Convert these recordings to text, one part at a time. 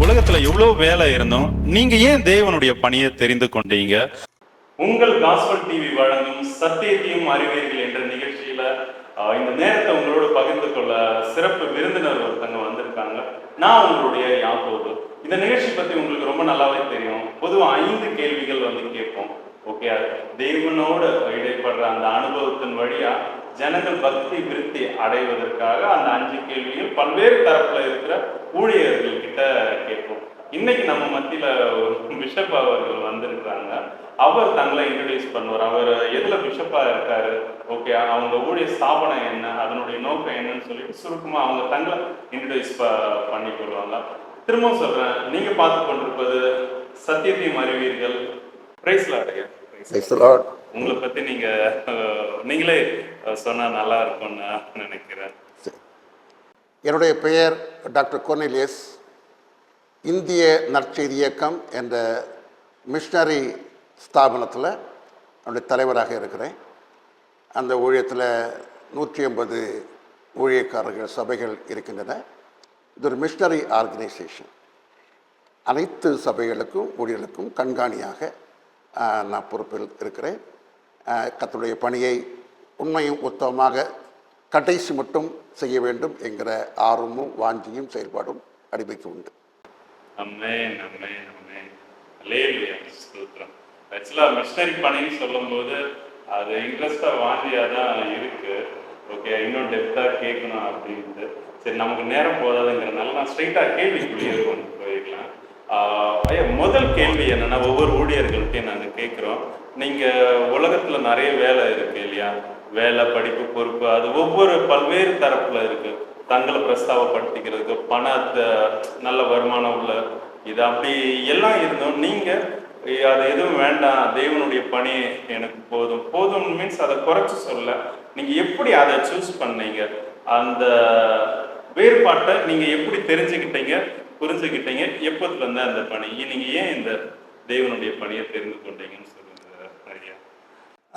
உலகத்துல எவ்வளவு வேலை இருந்தோம், நீங்க ஏன் தேவனுடைய பணியை தெரிந்து கொண்டீங்க? உங்கள் காஸ்பல் டிவி வழங்கும் சத்தியத்தையும் அறிவீர்கள் என்ற நிகழ்ச்சியில இந்த நேரத்தை உங்களோட பகிர்ந்து கொள்ள சிறப்பு விருந்தினர் ஒருத்தங்க வந்திருக்காங்க. நான் உங்களுடைய யாக்கோபு. இந்த நிகழ்ச்சி பத்தி உங்களுக்கு ரொம்ப நல்லாவே தெரியும். பொதுவாக 5 கேள்விகள் கேட்போம். ஓகே, தேவனோடு இடைப்படுற அந்த அனுபவத்தின் வழியா ஜனங்கள் பக்தி விருத்தி அடைவதற்காக அந்த 5 கேள்விகள் பல்வேறு தரப்புல இருக்கிற ஊழியர்கள் கிட்ட கேட்போம். இன்னைக்கு நம்ம மத்தியில ஒரு பிஷப் அவர்கள் வந்திருக்கிறாங்க. அவர் தங்களை இன்ட்ரடியூஸ் பண்ணுவார். அவர் எதுல பிஷப்பா இருக்காரு, ஓகே, அவங்க ஊழிய ஸ்தாபனம் என்ன, அதனுடைய நோக்கம் என்னன்னு சொல்லிட்டு சுருக்கமா அவங்க தங்களை இன்ட்ரடியூஸ் பண்ணி கொள்வாங்க. திரும்பவும் சொல்றேன், நீங்க பார்த்து கொண்டிருப்பது சத்தியத்தையும் அறிவீர்கள். Praise lord. உங்களை பத்தி நீங்களே சொன்னா நல்லா இருக்கும்னு நினைக்கிறேன். என்னுடைய பெயர் டாக்டர் கொர்னேலியஸ். இந்திய நற்செய்தி இயக்கம் என்ற மிஷனரி ஸ்தாபனத்தில் என்னுடைய தலைவராக இருக்கிறேன். அந்த ஊழியத்தில் 180 ஊழியக்காரர்கள் சபைகள் இருக்கின்றன. இது ஒரு மிஷனரி ஆர்கனைசேஷன். அனைத்து சபைகளுக்கும் ஊழியர்களுக்கும் கண்காணியாக நான் பொறுப்பில் இருக்கிறேன். கர்த்தருடைய பணியை உண்மையும் உத்தமமாக கடைசி மட்டும் செய்ய வேண்டும் என்கிற ஆர்வமும் வாஞ்சியும் செயல்பாடும் அடிமைக்கு உண்டு. ஆக்சுவலாக மிஷனரி பணின்னு சொல்லும்போது அது இன்ட்ரெஸ்டாக வாஞ்சியாக தான் இருக்கு. ஓகே, இன்னும் டெப்த்தாக கேட்கணும் அப்படின்ட்டு. சரி, நமக்கு நேரம் போதாதுங்கிறனால நான் ஸ்ட்ரைட்டாக கேள்விக்குள்ளேயே கொண்டு போயிடலாம். ஐயா, முதல் கேள்வி என்னன்னா, ஒவ்வொரு ஊழியர்கள்ட்டையும் நாங்கள் கேட்குறோம். நீங்கள் உலகத்தில் நிறைய வேலை இருக்கு இல்லையா, வேலை, படிப்பு, பொறுப்பு, அது ஒவ்வொரு பல்வேறு தரப்புல இருக்கு. தங்களை பிரஸ்தாவப்படுத்திக்கிறதுக்கு பணத்தை, நல்ல வருமானம் உள்ள இது அப்படி எல்லாம் இருந்தோம். நீங்கள் அது எதுவும் வேண்டாம், தேவனுடைய பணி எனக்கு போதும் போதும் மீன்ஸ் அதை குறைச்சி சொல்ல, நீங்கள் எப்படி அதை சூஸ் பண்ணீங்க? அந்த வேறுபாட்டை நீங்கள் எப்படி தெரிஞ்சுக்கிட்டீங்க, புரிஞ்சுக்கிட்டீங்க? எப்போதுல இருந்தா அந்த பணி நீங்கள் ஏன் இந்த தேவனுடைய பணியை தெரிந்து கொண்டீங்கன்னு சொல்லுங்க ஐயா.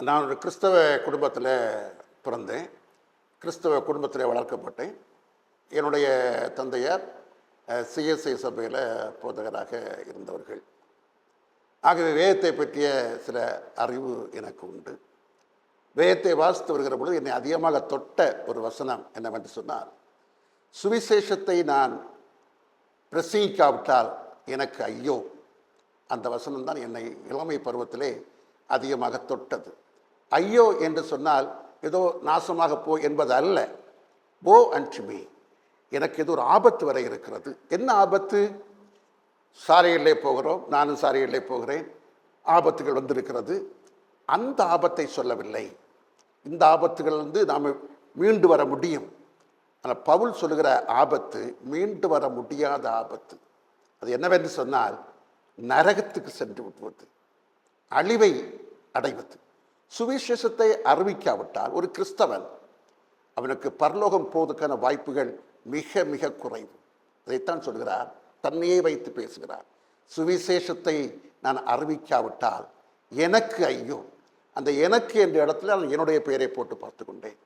நான் ஒரு கிறிஸ்தவ குடும்பத்தில் பிறந்தேன். கிறிஸ்தவ குடும்பத்தில் வளர்க்கப்பட்டேன். என்னுடைய தந்தையார் சிஎஸ்ஐ சபையில் போதகராக இருந்தவர்கள். ஆகவே வேதத்தை பற்றிய சில அறிவு எனக்கு உண்டு. வேதத்தை வாசித்து வருகிற பொழுது என்னை அதிகமாக தொட்ட ஒரு வசனம் என்னவென்று சொன்னால், சுவிசேஷத்தை நான் பிரசங்கிக்காவிட்டால் எனக்கு ஐயோ. அந்த வசனம் தான் என்னை இளமை பருவத்திலே அதிகமாக தொட்டது. ஐயோ என்று சொன்னால் ஏதோ நாசமாக போ என்பது அல்ல. போ அண்ட் மீ, எனக்கு ஏதோ ஒரு ஆபத்து வரை இருக்கிறது. என்ன ஆபத்து? சாலையிலே போகிறோம், நானும் சாலையிலே போகிறேன், ஆபத்துகள் வந்திருக்கிறது. அந்த ஆபத்தை சொல்லவில்லை. இந்த ஆபத்துகளிலிருந்து நாம் மீண்டு வர முடியும். ஆனால் பவுல் சொல்லுகிற ஆபத்து மீண்டு வர முடியாத ஆபத்து. அது என்னவென்று சொன்னால், நரகத்துக்கு சென்று விடுவது, அழிவை அடைவது. சுவிசேஷத்தை அறிவிக்காவிட்டால் ஒரு கிறிஸ்தவன் அவனுக்கு பரலோகம் போவதற்கான வாய்ப்புகள் மிக மிக குறைவு. அதைத்தான் சொல்கிறார், தன்னையே வைத்து பேசுகிறார். சுவிசேஷத்தை நான் அறிவிக்காவிட்டால் எனக்கு ஐயோ. அந்த எனக்கு என்ற இடத்துல நான் என்னுடைய பெயரை போட்டு பார்த்து கொண்டேன்.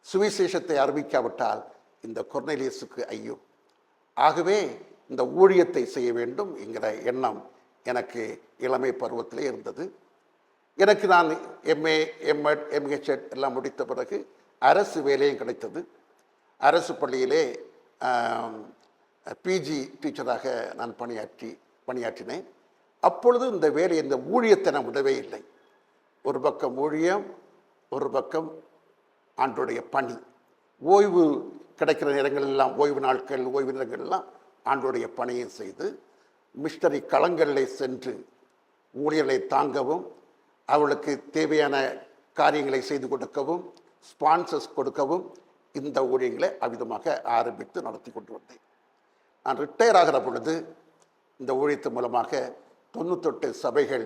சுவிசேஷத்தை அறிவிக்காவிட்டால் இந்த கொர்னேலியஸுக்கு ஐயோ. ஆகவே இந்த ஊழியத்தை செய்ய வேண்டும் என்கிற எண்ணம் எனக்கு இளமை பருவத்திலே இருந்தது. எனக்கு நான் எம்ஏ, எம்எட், எம்ஹெச்எட் எல்லாம் முடித்த பிறகு அரசு வேலையும் கிடைத்தது. அரசு பள்ளியிலே பிஜி டீச்சராக நான் பணியாற்றினேன். அப்பொழுது இந்த வேலை, இந்த ஊழியத்தை நான் விடவே இல்லை. ஒரு பக்கம் ஊழியம், ஒரு பக்கம் ஆண்டோடைய பணி. ஓய்வு கிடைக்கிற நேரங்களெல்லாம், ஓய்வு நாட்கள், ஓய்வு நேரங்கள்லாம் ஆண்டோடைய பணியை செய்து மிஷனரி களங்களில் சென்று ஊழியர்களை தாங்கவும், அவளுக்கு தேவையான காரியங்களை செய்து கொடுக்கவும், ஸ்பான்சர்ஸ் கொடுக்கவும் இந்த ஊழியங்களை அவ்விதமாக ஆரம்பித்து நடத்தி கொண்டு வந்தேன். நான் ரிட்டையர் ஆகிற பொழுது இந்த ஊழியத்தின் மூலமாக 98 சபைகள்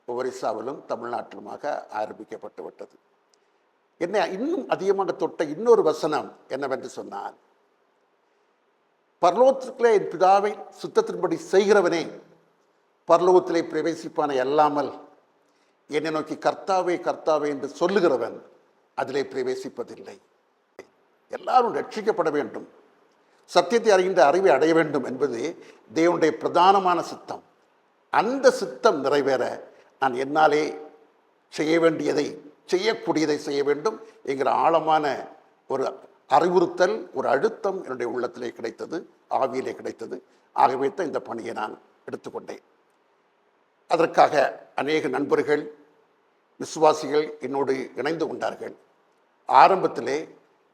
ஒரிசாவிலும் தமிழ்நாட்டிலுமாக ஆரம்பிக்கப்பட்டு விட்டது. என்னை இன்னும் அதிகமாக தொட்ட இன்னொரு வசனம் என்னவென்று சொன்னால், பரலோகத்திலே என் பிதாவை சுத்தத்தின்படி செய்கிறவனே பரலோகத்திலே பிரவேசிப்பான அல்லாமல் என்னை நோக்கி கர்த்தாவே கர்த்தாவே என்று சொல்லுகிறவன் அதிலே பிரவேசிப்பதில்லை. எல்லாரும் ரட்சிக்கப்பட வேண்டும், சத்தியத்தை அறிகின்ற அறிவை அடைய வேண்டும் என்பது தேவனுடைய பிரதானமான சித்தம். அந்த சித்தம் நிறைவேற நான் என்னாலே செய்ய வேண்டியதை, செய்யக்கூடியதை செய்ய வேண்டும் என்கிற ஆழமான ஒரு அறிவுறுத்தல், ஒரு அழுத்தம் என்னுடைய உள்ளத்திலே கிடைத்தது, ஆவியிலே கிடைத்தது. ஆகவே தான் இந்த பணியை நான் எடுத்துக்கொண்டேன். அதற்காக அநேக நண்பர்கள், விசுவாசிகள் என்னோடு இணைந்து கொண்டார்கள். ஆரம்பத்திலே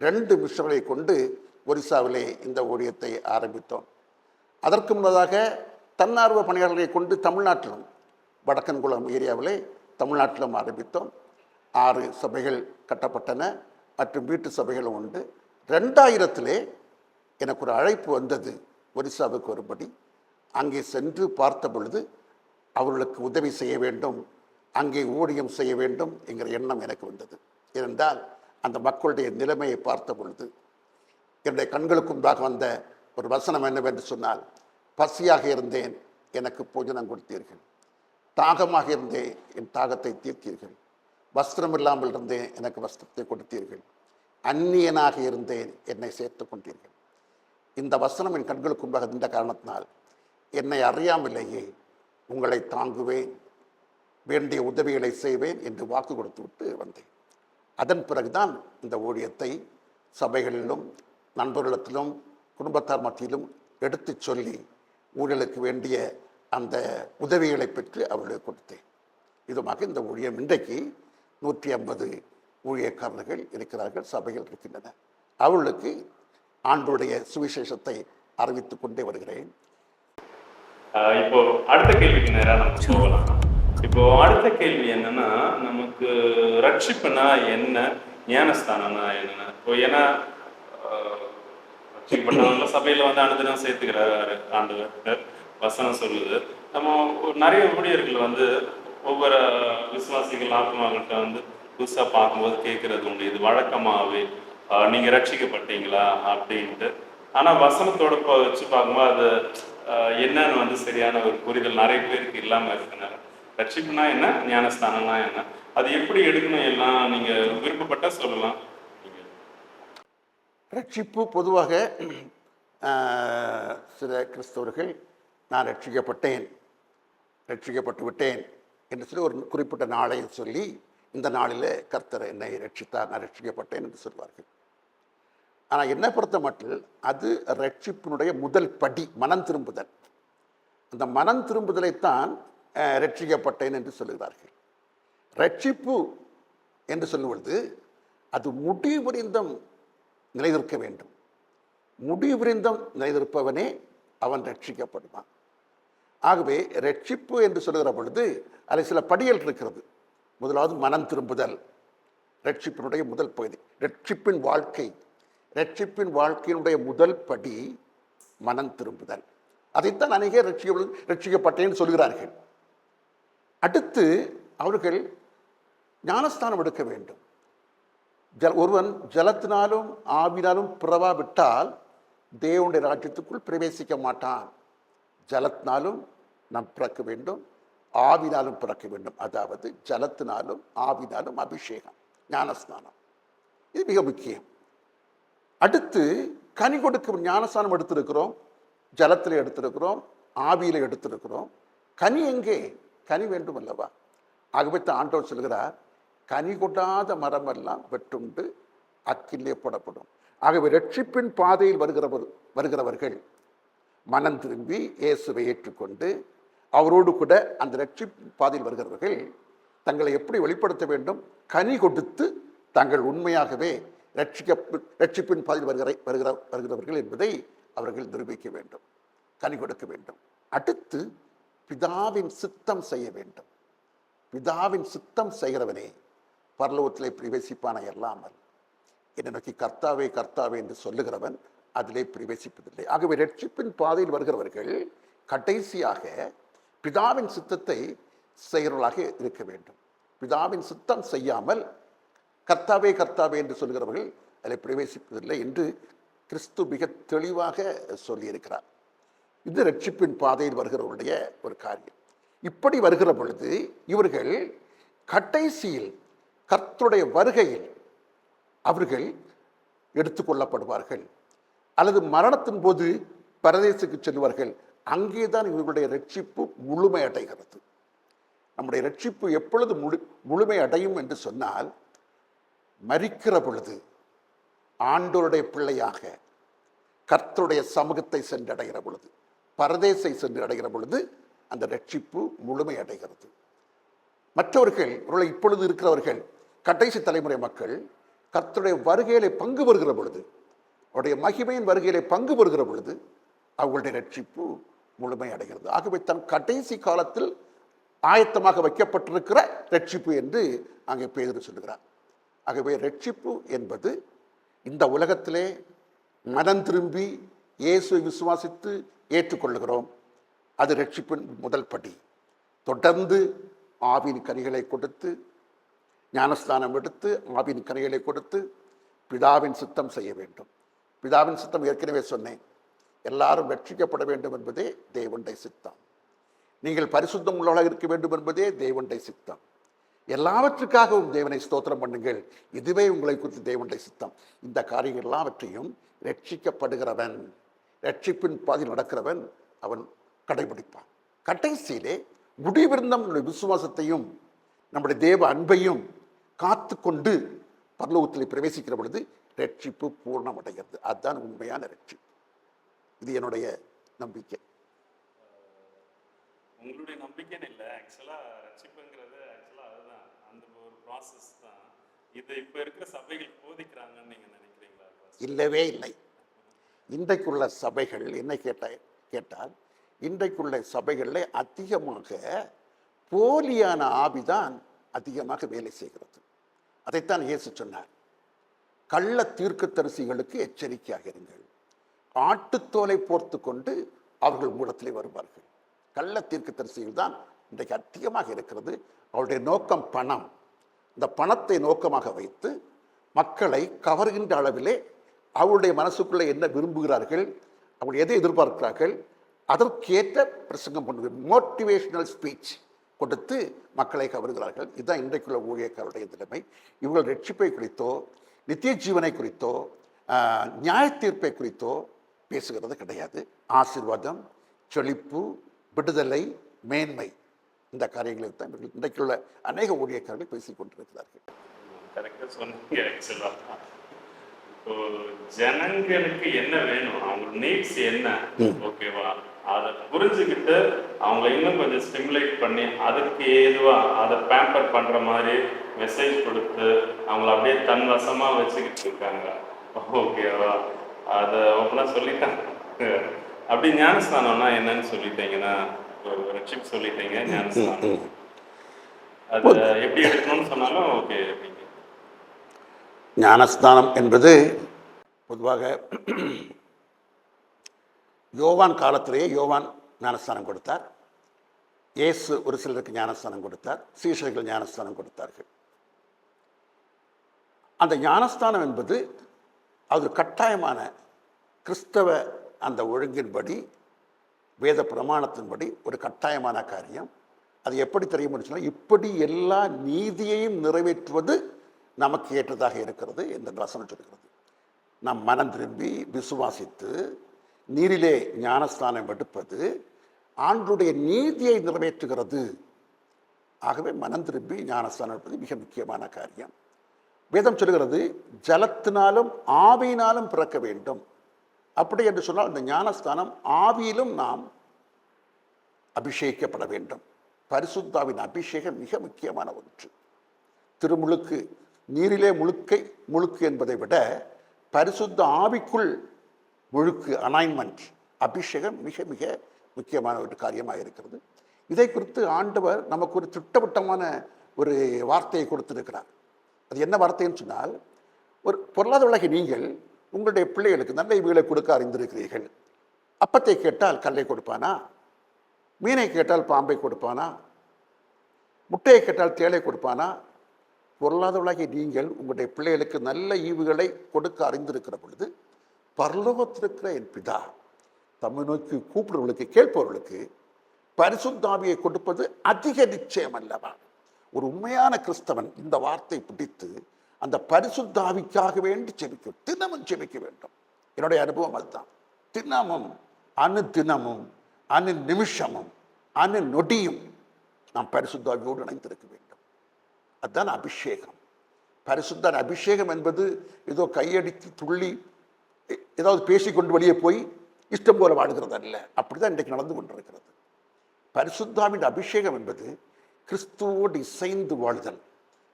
2 மிஷனரை கொண்டு ஒரிசாவிலே இந்த ஊழியத்தை ஆரம்பித்தோம். அதற்கு முன்னதாக தன்னார்வ பணியாளர்களை கொண்டு தமிழ்நாட்டிலும், வடக்கன்குளம் ஏரியாவிலே தமிழ்நாட்டிலும் ஆரம்பித்தோம். 6 சபைகள் கட்டப்பட்டன மற்றும் வீட்டு சபைகளும் உண்டு. 2000 எனக்கு ஒரு அழைப்பு வந்தது ஒரிசாவுக்கு வரும்படி. அங்கே சென்று பார்த்த பொழுது அவர்களுக்கு உதவி செய்ய வேண்டும், அங்கே ஊழியம் செய்ய வேண்டும் என்கிற எண்ணம் எனக்கு வந்தது. ஏனென்றால் அந்த மக்களுடைய நிலைமையை பார்த்த பொழுது என்னுடைய கண்களுக்கு முன்பாக வந்த ஒரு வசனம் என்னவென்று சொன்னால், பசியாக இருந்தேன், எனக்கு போஜனம் கொடுத்தீர்கள். தாகமாக இருந்தேன், என் தாகத்தை தீர்த்தீர்கள். வஸ்திரம் இல்லாமல் இருந்தேன், எனக்கு வஸ்திரத்தை கொடுத்தீர்கள். அந்நியனாக இருந்தேன், என்னை சேர்த்து கொண்டீர்கள். இந்த வசனம் என் கண்களுக்கு முன்பாக இருந்த காரணத்தினால் என்னை அறியாமலேயே உங்களை தாங்குவேன், வேண்டிய உதவிகளை செய்வேன் என்று வாக்கு கொடுத்து விட்டு வந்தேன். அதன் பிறகுதான் இந்த ஊழியத்தை சபைகளிலும், நண்பர்களிடத்திலும், குடும்பத்தார் மத்தியிலும் எடுத்து சொல்லி ஊழியர்களுக்கு வேண்டிய அந்த உதவிகளை பெற்று அவர்களுக்கு கொடுத்தேன். இதுமாக இந்த ஊழியம் இன்றைக்கு 150 ஊழியக்காரர்கள் இருக்கிறார்கள், சபைகள் இருக்கின்றன. அவர்களுக்கு ஆண்டவருடைய சுவிசேஷத்தை அறிவித்துக் கொண்டே வருகிறேன். இப்போ அடுத்த கேள்விக்கு நேராக நம்ம போகலாம். இப்போ அடுத்த கேள்வி என்னன்னா, நமக்கு ரட்சிப்புனா என்ன, ஞானஸ்தானம்னா என்ன? இப்போ ஏன்னா ரட்சிக்கப்பட்டவங்கள சபையில வந்து அனுதினம் சேர்த்துக்கிறாரு ஆண்டவர், வசனம் சொல்லுது. நம்ம நிறைய ஊழியர்கள் வந்து ஒவ்வொரு விசுவாசிகள் ஆத்மாக்கிட்ட வந்து புதுசா பார்க்கும்போது கேட்கறது உண்டு, இது வழக்கமாவே நீங்க ரட்சிக்கப்பட்டீங்களா அப்படின்ட்டு. ஆனா வசனத்தோட வச்சு பார்க்கும்போது அது என்னன்னு வந்து சரியான ஒரு புரிதல் நிறைய பேருக்கு இல்லாம இருக்குனால, ரட்சிப்புனா என்ன, ஞானஸ்தானம்னா என்ன, அது எப்படி எடுக்கணும் எல்லாம் நீங்க விருப்பப்பட்ட சொல்லலாம். ரட்சிப்பு பொதுவாக சில கிறிஸ்தவர்கள் நான் ரட்சிக்கப்பட்டேன், ரட்சிக்கப்பட்டு விட்டேன் என்று சொல்லி ஒரு குறிப்பிட்ட நாளை சொல்லி, இந்த நாளில் கர்த்தர் என்னை ரட்சித்தார், நான் ரட்சிக்கப்பட்டேன் என்று சொல்வார்கள். ஆனால் என்னை பொறுத்த மட்டும் அது ரட்சிப்பினுடைய முதல் படி, மனம் திரும்புதல். அந்த மனம் திரும்புதலைத்தான் ரட்சிக்கப்பட்டேன் என்று சொல்லுகிறார்கள். ரட்சிப்பு என்று சொல்லுவது அது முடிவுரிந்தம் நிலைநிற்க வேண்டும். முடிவுரிந்தம் நிலைநிற்பவனே அவன் ரட்சிக்கப்படுவான். ஆகவே ரட்சிப்பு என்று சொல்லுகிற பொழுது அதில் சில படிகள் இருக்கிறது. முதலாவது மனம் திரும்புதல், ரட்சிப்பினுடைய முதல் பகுதி. ரட்சிப்பின் வாழ்க்கை, ரட்சிப்பின் வாழ்க்கையினுடைய முதல் படி மனம் திரும்புதல். அதைத்தான் அநேக ரட்சிக்கப்பட்டேன்னு சொல்கிறார்கள். அடுத்து அவர்கள் ஞானஸ்தானம் எடுக்க வேண்டும். ஒருவன் ஜலத்தினாலும் ஆவினாலும் பிறவாவிட்டால் தேவனுடைய ராஜ்யத்துக்குள் பிரவேசிக்க மாட்டான். ஜலத்தினாலும் நாம் பிறக்க வேண்டும், ஆவினாலும் பிறக்க வேண்டும். அதாவது ஜலத்தினாலும் ஆவினாலும் அபிஷேகம், ஞானஸ்நானம், இது மிக முக்கியம். அடுத்து கனி கொடுக்கும் ஞானஸ்நானம் எடுத்திருக்கிறோம், ஜலத்தில் எடுத்திருக்கிறோம், ஆவியில் எடுத்திருக்கிறோம். கனி எங்கே? கனி வேண்டும் அல்லவா? ஆகவே தான் ஆண்டவர் சொல்கிறார், கனி கொடாத மரமெல்லாம் வெட்டுண்டு அக்கிலே போடப்படும். ஆகவே ரட்சிப்பின் பாதையில் வருகிறவர்கள் மனம் திரும்பி இயேசுவை ஏற்றுக்கொண்டு அவரோடு கூட அந்த ரட்சிப்பின் பாதையில் வருகிறவர்கள் தங்களை எப்படி வெளிப்படுத்த வேண்டும்? கனி கொடுத்து தாங்கள் உண்மையாகவே ரட்சிப்பின் பாதையில் வருகிறவர்கள் என்பதை அவர்கள் நிரூபிக்க வேண்டும், கனி கொடுக்க வேண்டும். அடுத்து பிதாவின் சித்தம் செய்ய வேண்டும். பிதாவின் சித்தம் செய்கிறவனே பரலோகத்திலே பிரவேசிப்பான அல்லாமல் என்னை நோக்கி கர்த்தாவே கர்த்தாவே என்று சொல்லுகிறவன் அதிலே பிரவேசிப்பதில்லை. ஆகவே ரட்சிப்பின் பாதையில் வருகிறவர்கள் கடைசியாக பிதாவின் சித்தத்தை செய்கிறவர்களாக இருக்க வேண்டும். பிதாவின் சித்தம் செய்யாமல் கர்த்தாவே கர்த்தாவே என்று சொல்கிறவர்கள் அதில் பிரவேசிப்பதில்லை என்று கிறிஸ்து மிக தெளிவாக சொல்லியிருக்கிறார். இது ரட்சிப்பின் பாதையில் வருகிறவருடைய ஒரு காரியம். இப்படி வருகிற பொழுது இவர்கள் கடைசியில் கர்த்தருடைய வருகையில் அவர்கள் எடுத்துக்கொள்ளப்படுவார்கள் அல்லது மரணத்தின் போது பரதேசுக்கு செல்வார்கள். அங்கேதான் இவர்களுடைய ரட்சிப்பு முழுமை அடைகிறது. நம்முடைய ரட்சிப்பு எப்பொழுது முழுமை அடையும் என்று சொன்னால், மரிக்கிற பொழுது ஆண்டவருடைய பிள்ளையாக கர்த்தருடைய சமூகத்தை சென்றடைகிற பொழுது, பரதேசை சென்று அடைகிற பொழுது அந்த ரட்சிப்பு முழுமை அடைகிறது. மற்றவர்கள் இப்பொழுது இருக்கிறவர்கள், கடைசி தலைமுறை மக்கள் கர்த்தருடைய வருகையிலே பங்கு பெறுகிற பொழுது, அவருடைய மகிமையின் வருகையிலே பங்கு பெறுகிற பொழுது அவர்களுடைய ரட்சிப்பு முழுமை அடைகிறது. ஆகவே தன் கடைசி காலத்தில் ஆயத்தமாக வைக்கப்பட்டிருக்கிற ரட்சிப்பு என்று அங்கே பேதுரு சொல்லுகிறார். ஆகவே ரட்சிப்பு என்பது இந்த உலகத்திலே மனம் திரும்பி இயேசுவை விசுவாசித்து ஏற்றுக்கொள்ளுகிறோம். அது ரட்சிப்பின் முதல் படி. தொடர்ந்து ஆவின் கனிகளை கொடுத்து, ஞானஸ்தானம் எடுத்து ஆவின் கனிகளை கொடுத்து பிதாவின் சித்தம் செய்ய வேண்டும். பிதாவின் சித்தம் ஏற்கனவே சொன்னேன், எல்லாரும் ரட்சிக்கப்பட வேண்டும் என்பதே தேவனுடைய சித்தம். நீங்கள் பரிசுத்தம் உள்ளவர்களாக இருக்க வேண்டும் என்பதே தேவனுடைய சித்தம். எல்லாவற்றுக்காகவும் தேவனை ஸ்தோத்திரம் பண்ணுங்கள், இதுவே உங்களை குறித்து தேவனுடைய சித்தம். இந்த காரியங்கள் எல்லாவற்றையும் ரட்சிக்கப்படுகிறவன், ரட்சிப்பின் பாதையில் நடக்கிறவன் அவன் கடைபிடிப்பான். கடைசியிலே முடிவிருந்த நம்முடைய விசுவாசத்தையும் நம்முடைய தேவ அன்பையும் காத்து கொண்டு பரலோகத்தில் பிரவேசிக்கிற பொழுது ரட்சிப்பு பூர்ணமடைகிறது. அதுதான் உண்மையான ரட்சிப்பு. இது என்னுடைய நம்பிக்கை. உங்களுடைய நம்பிக்கைன்னு இல்லை, ஆக்சுவலா ரட்சிப்புங்கிறது அதுதான், அந்த ஒரு ப்ராசஸ் தான். இதை இப்ப இருக்கிற சபைகள் போதிக்கிறாங்கன்னு நீங்க நினைக்கிறீங்களா? இல்லவே இல்லை. இன்றைக்குள்ள சபைகள் என்ன கேட்டால் இன்றைக்குள்ள சபைகளில் அதிகமாக போலியான ஆவிதான் அதிகமாக வேலை செய்கிறது. அதைத்தான் இயேசு சொன்னார், கள்ள தீர்க்கதரிசிகளுக்கு எச்சரிக்கையாக இருங்கள், ஆட்டுத்தோலை போர்த்து கொண்டு அவர்கள் மூலத்திலே வருவார்கள். கள்ள தீர்க்கதரிசிகள் தான் இன்றைக்கு அதிகமாக இருக்கிறது. அவருடைய நோக்கம் பணம். இந்த பணத்தை நோக்கமாக வைத்து மக்களை கவர்கின்ற அளவிலே அவருடைய மனசுக்குள்ளே என்ன விரும்புகிறார்கள், அவர்கள் எதை எதிர்பார்க்கிறார்கள், அதற்கேற்ற பிரசங்கம் பண்ணுவது, மோட்டிவேஷனல் ஸ்பீச் கொடுத்து மக்களை கவர்கிறார்கள். இதுதான் இன்றைக்குள்ள ஊழியக்காரருடைய நிலைமை. இவர்கள் ரட்சிப்பை குறித்தோ நித்திய ஜீவனை குறித்தோ நியாய தீர்ப்பை குறித்தோ பேசுகிறது கிடையாது. ஆசீர்வாதம், செழிப்பு, விடுதலை, மேன்மை, இந்த காரியங்களை தான் இன்றைக்குள்ள அநேக ஊழியக்காரர்கள் பேசிக் கொண்டிருக்கிறார்கள். கரெக்டாக சொன்னீங்க. ஆக்சுவலா இப்போ ஜனங்களுக்கு என்ன வேணும், அவங்க நீட்ஸ் என்ன, ஓகேவா, அதை புரிஞ்சுக்கிட்டு அவங்களை இன்னும் கொஞ்சம் ஸ்டிமுலேட் பண்ணி அதுக்கு ஏதுவா அதை பேம்பர் பண்ற மாதிரி மெசேஜ் கொடுத்து அவங்கள அப்படியே தன் வசமா வச்சுக்கிட்டு இருக்காங்க. ஓகேவா, அதை ஓப்பனாக சொல்லிட்டாங்க. அப்படி ஞானஸ்தானம்னா என்னன்னு சொல்லிட்டீங்கன்னா, ஒரு ரட்சிப் சொல்லிட்டீங்க, ஞானஸ்தானம் அதை எப்படி எடுக்கணும்னு சொன்னாலும் ஓகே. ஞானஸ்தானம் என்பது பொதுவாக யோவான் காலத்திலேயே யோவான் ஞானஸ்தானம் கொடுத்தார். இயேசு ஒரு சிலருக்கு ஞானஸ்தானம் கொடுத்தார், சீஷர்கள் ஞானஸ்தானம் கொடுத்தார்கள். அந்த ஞானஸ்தானம் என்பது அது கட்டாயமான கிறிஸ்தவ அந்த ஒழுங்கின்படி, வேத பிரமாணத்தின்படி ஒரு கட்டாயமான காரியம். அது எப்படி தெரியும் சொன்னால், இப்படி எல்லா நீதியையும் நிறைவேற்றுவது நமக்கு ஏற்றதாக இருக்கிறது என்று வசனம் சொல்கிறது. நாம் மனம் திரும்பி விசுவாசித்து நீரிலே ஞானஸ்தானம் எடுப்பது ஆண்டுடைய நீதியை நிறைவேற்றுகிறது. ஆகவே மனம் திரும்பி ஞானஸ்தானம் எடுப்பது மிக முக்கியமான காரியம். வேதம் சொல்கிறது, ஜலத்தினாலும் ஆவியினாலும் பிறக்க வேண்டும். அப்படி என்று சொன்னால் இந்த ஞானஸ்தானம் ஆவியிலும் நாம் அபிஷேகிக்கப்பட வேண்டும். பரிசுத்தாவின் அபிஷேகம் மிக முக்கியமான ஒன்று. திருமுழுக்கு, நீரிலே முழுக்கு என்பதை விட பரிசுத்த ஆவிக்குள் முழுக்கு, அனாயின்மெண்ட், அபிஷேகம் மிக மிக முக்கியமான ஒரு காரியமாக இருக்கிறது. இதை குறித்து ஆண்டவர் நமக்கு ஒரு திட்டவட்டமான ஒரு வார்த்தையை கொடுத்திருக்கிறார். அது என்ன வார்த்தைன்னு சொன்னால், ஒரு பொருளாதார உலகை நீங்கள் உங்களுடைய பிள்ளைகளுக்கு நல்ல இவைகளை கொடுக்க அறிந்திருக்கிறீர்கள். அப்பத்தை கேட்டால் கல்லை கொடுப்பானா? மீனை கேட்டால் பாம்பை கொடுப்பானா? முட்டையை கேட்டால் தேளை கொடுப்பானா? பொருளாதார நீங்கள் உங்களுடைய பிள்ளைகளுக்கு நல்ல ஈவுகளை கொடுக்க அறிந்திருக்கிற பொழுது, பரலோகத்திருக்கிற என் பிதா தம்மை நோக்கி கூப்பிடுவர்களுக்கு, கேட்பவர்களுக்கு பரிசுத்த ஆவியை கொடுப்பது அதிக நிச்சயம் அல்லவா? ஒரு உண்மையான கிறிஸ்தவன் இந்த வார்த்தை பிடித்து அந்த பரிசுத்த ஆவிக்காக வேண்டி ஜெபிக்கும், தினமும் ஜெபிக்க வேண்டும். என்னுடைய அனுபவம் அதுதான். தினமும், அணு தினமும், அணு நிமிஷமும், அணு நொடியும் நாம் பரிசுத்த ஆவியோடு இணைந்திருக்க வேண்டும். அதுதான் அபிஷேகம். பரிசுத்த அபிஷேகம் என்பது ஏதோ கையடித்து துள்ளி ஏதாவது பேசிக்கொண்டு வெளியே போய் இஷ்டம் போல வாடுகிறது அல்ல. அப்படிதான் இன்றைக்கு நடந்து கொண்டிருக்கிறது. பரிசுத்தாவின் அபிஷேகம் என்பது கிறிஸ்துவோடு இசைந்து வாழ்தல்.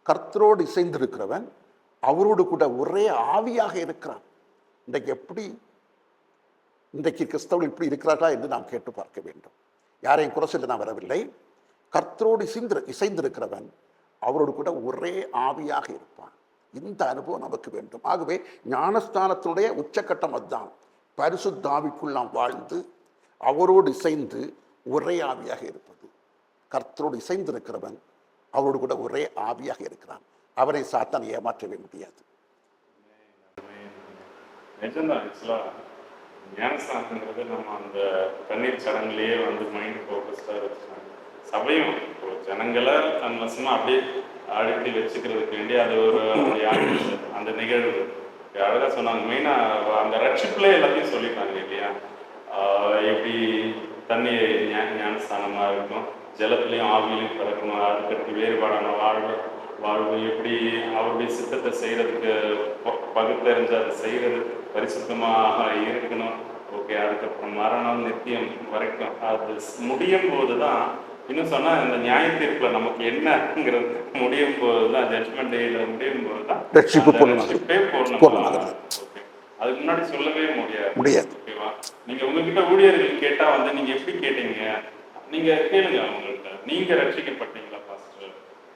கர்த்தரோடு இசைந்து இருக்கிறவன் அவரோடு கூட ஒரே ஆவியாக இருக்கிறான். இன்றைக்கு கிறிஸ்தவர்கள் இப்படி இருக்கிறார்களா என்று நாம் கேட்டு பார்க்க வேண்டும். யாரையும் குறை சொல்ல நான் வரவில்லை. கர்த்தரோடு இசைந்திருக்கிறவன் அவரோடு கூட ஒரே ஆவியாக இருப்பான். இந்த அனுபவம் நமக்கு வேண்டும். ஆகவே ஞானஸ்தானத்தினுடைய உச்சக்கட்டம் அதுதான். பரிசுத்த ஆவிக்குள் நாம் வாழ்ந்து அவரோடு இசைந்து ஒரே ஆவியாக இருப்பது. கர்த்தரோடு இசைந்திருக்கிறவன் அவரோடு கூட ஒரே ஆவியாக இருக்கிறான். அவரை சாத்தான் ஏமாற்றவே முடியாது. ஞானஸ்தானத்துங்கிறது நம்ம அந்த கண்ணீர் சடங்குலேயே மைண்ட் ஃபோக்கஸ்டாக வச்சுருக்காங்க. சபையும் இப்போ ஜனங்களை தன் வசமாக அப்படியே அழுத்தி வச்சுக்கிறதுக்கு வேண்டி அது ஒரு அந்த நிகழ்வு அழகாக சொன்னாங்க. மெயினாக அந்த ரட்சிப்புலேயே எல்லாத்தையும் சொல்லிட்டாங்க இல்லையா? எப்படி தண்ணி ஞானஸ்தானமாக இருக்கும், ஜலத்துலேயும் ஆவியிலையும் பிறக்கணும், அதுக்கடுத்து வேறுபாடான வாழ்வு எப்படி அவருடைய சித்தத்தை செய்கிறதுக்கு பகுத்தறிஞ்சு அதை செய்கிறது பரிசுத்தமாக இருக்கணும். ஓகே, அதுக்கப்புறம் மரணம் நித்தியம் வரைக்கும் அது முடியும் போது தான், இன்னும் சொன்னால் இந்த நியாய தீர்ப்பில் நமக்கு என்னங்கிறது முடியும் போது தான், ஜட்ஜ்மெண்ட் டேயில் முடியும் போது தான் ரட்சிப்பே பூர்ணமாக. ஓகே, அதுக்கு முன்னாடி சொல்லவே முடியாது. ஓகேவா? நீங்கள் உங்ககிட்ட ஊழியர்கள் கேட்டால் நீங்கள் எப்படி கேட்டீங்க, நீங்கள் கேளுங்க அவங்கள்ட்ட, நீங்கள் ரட்சிக்கப்பட்டீங்களா பாஸ்டர்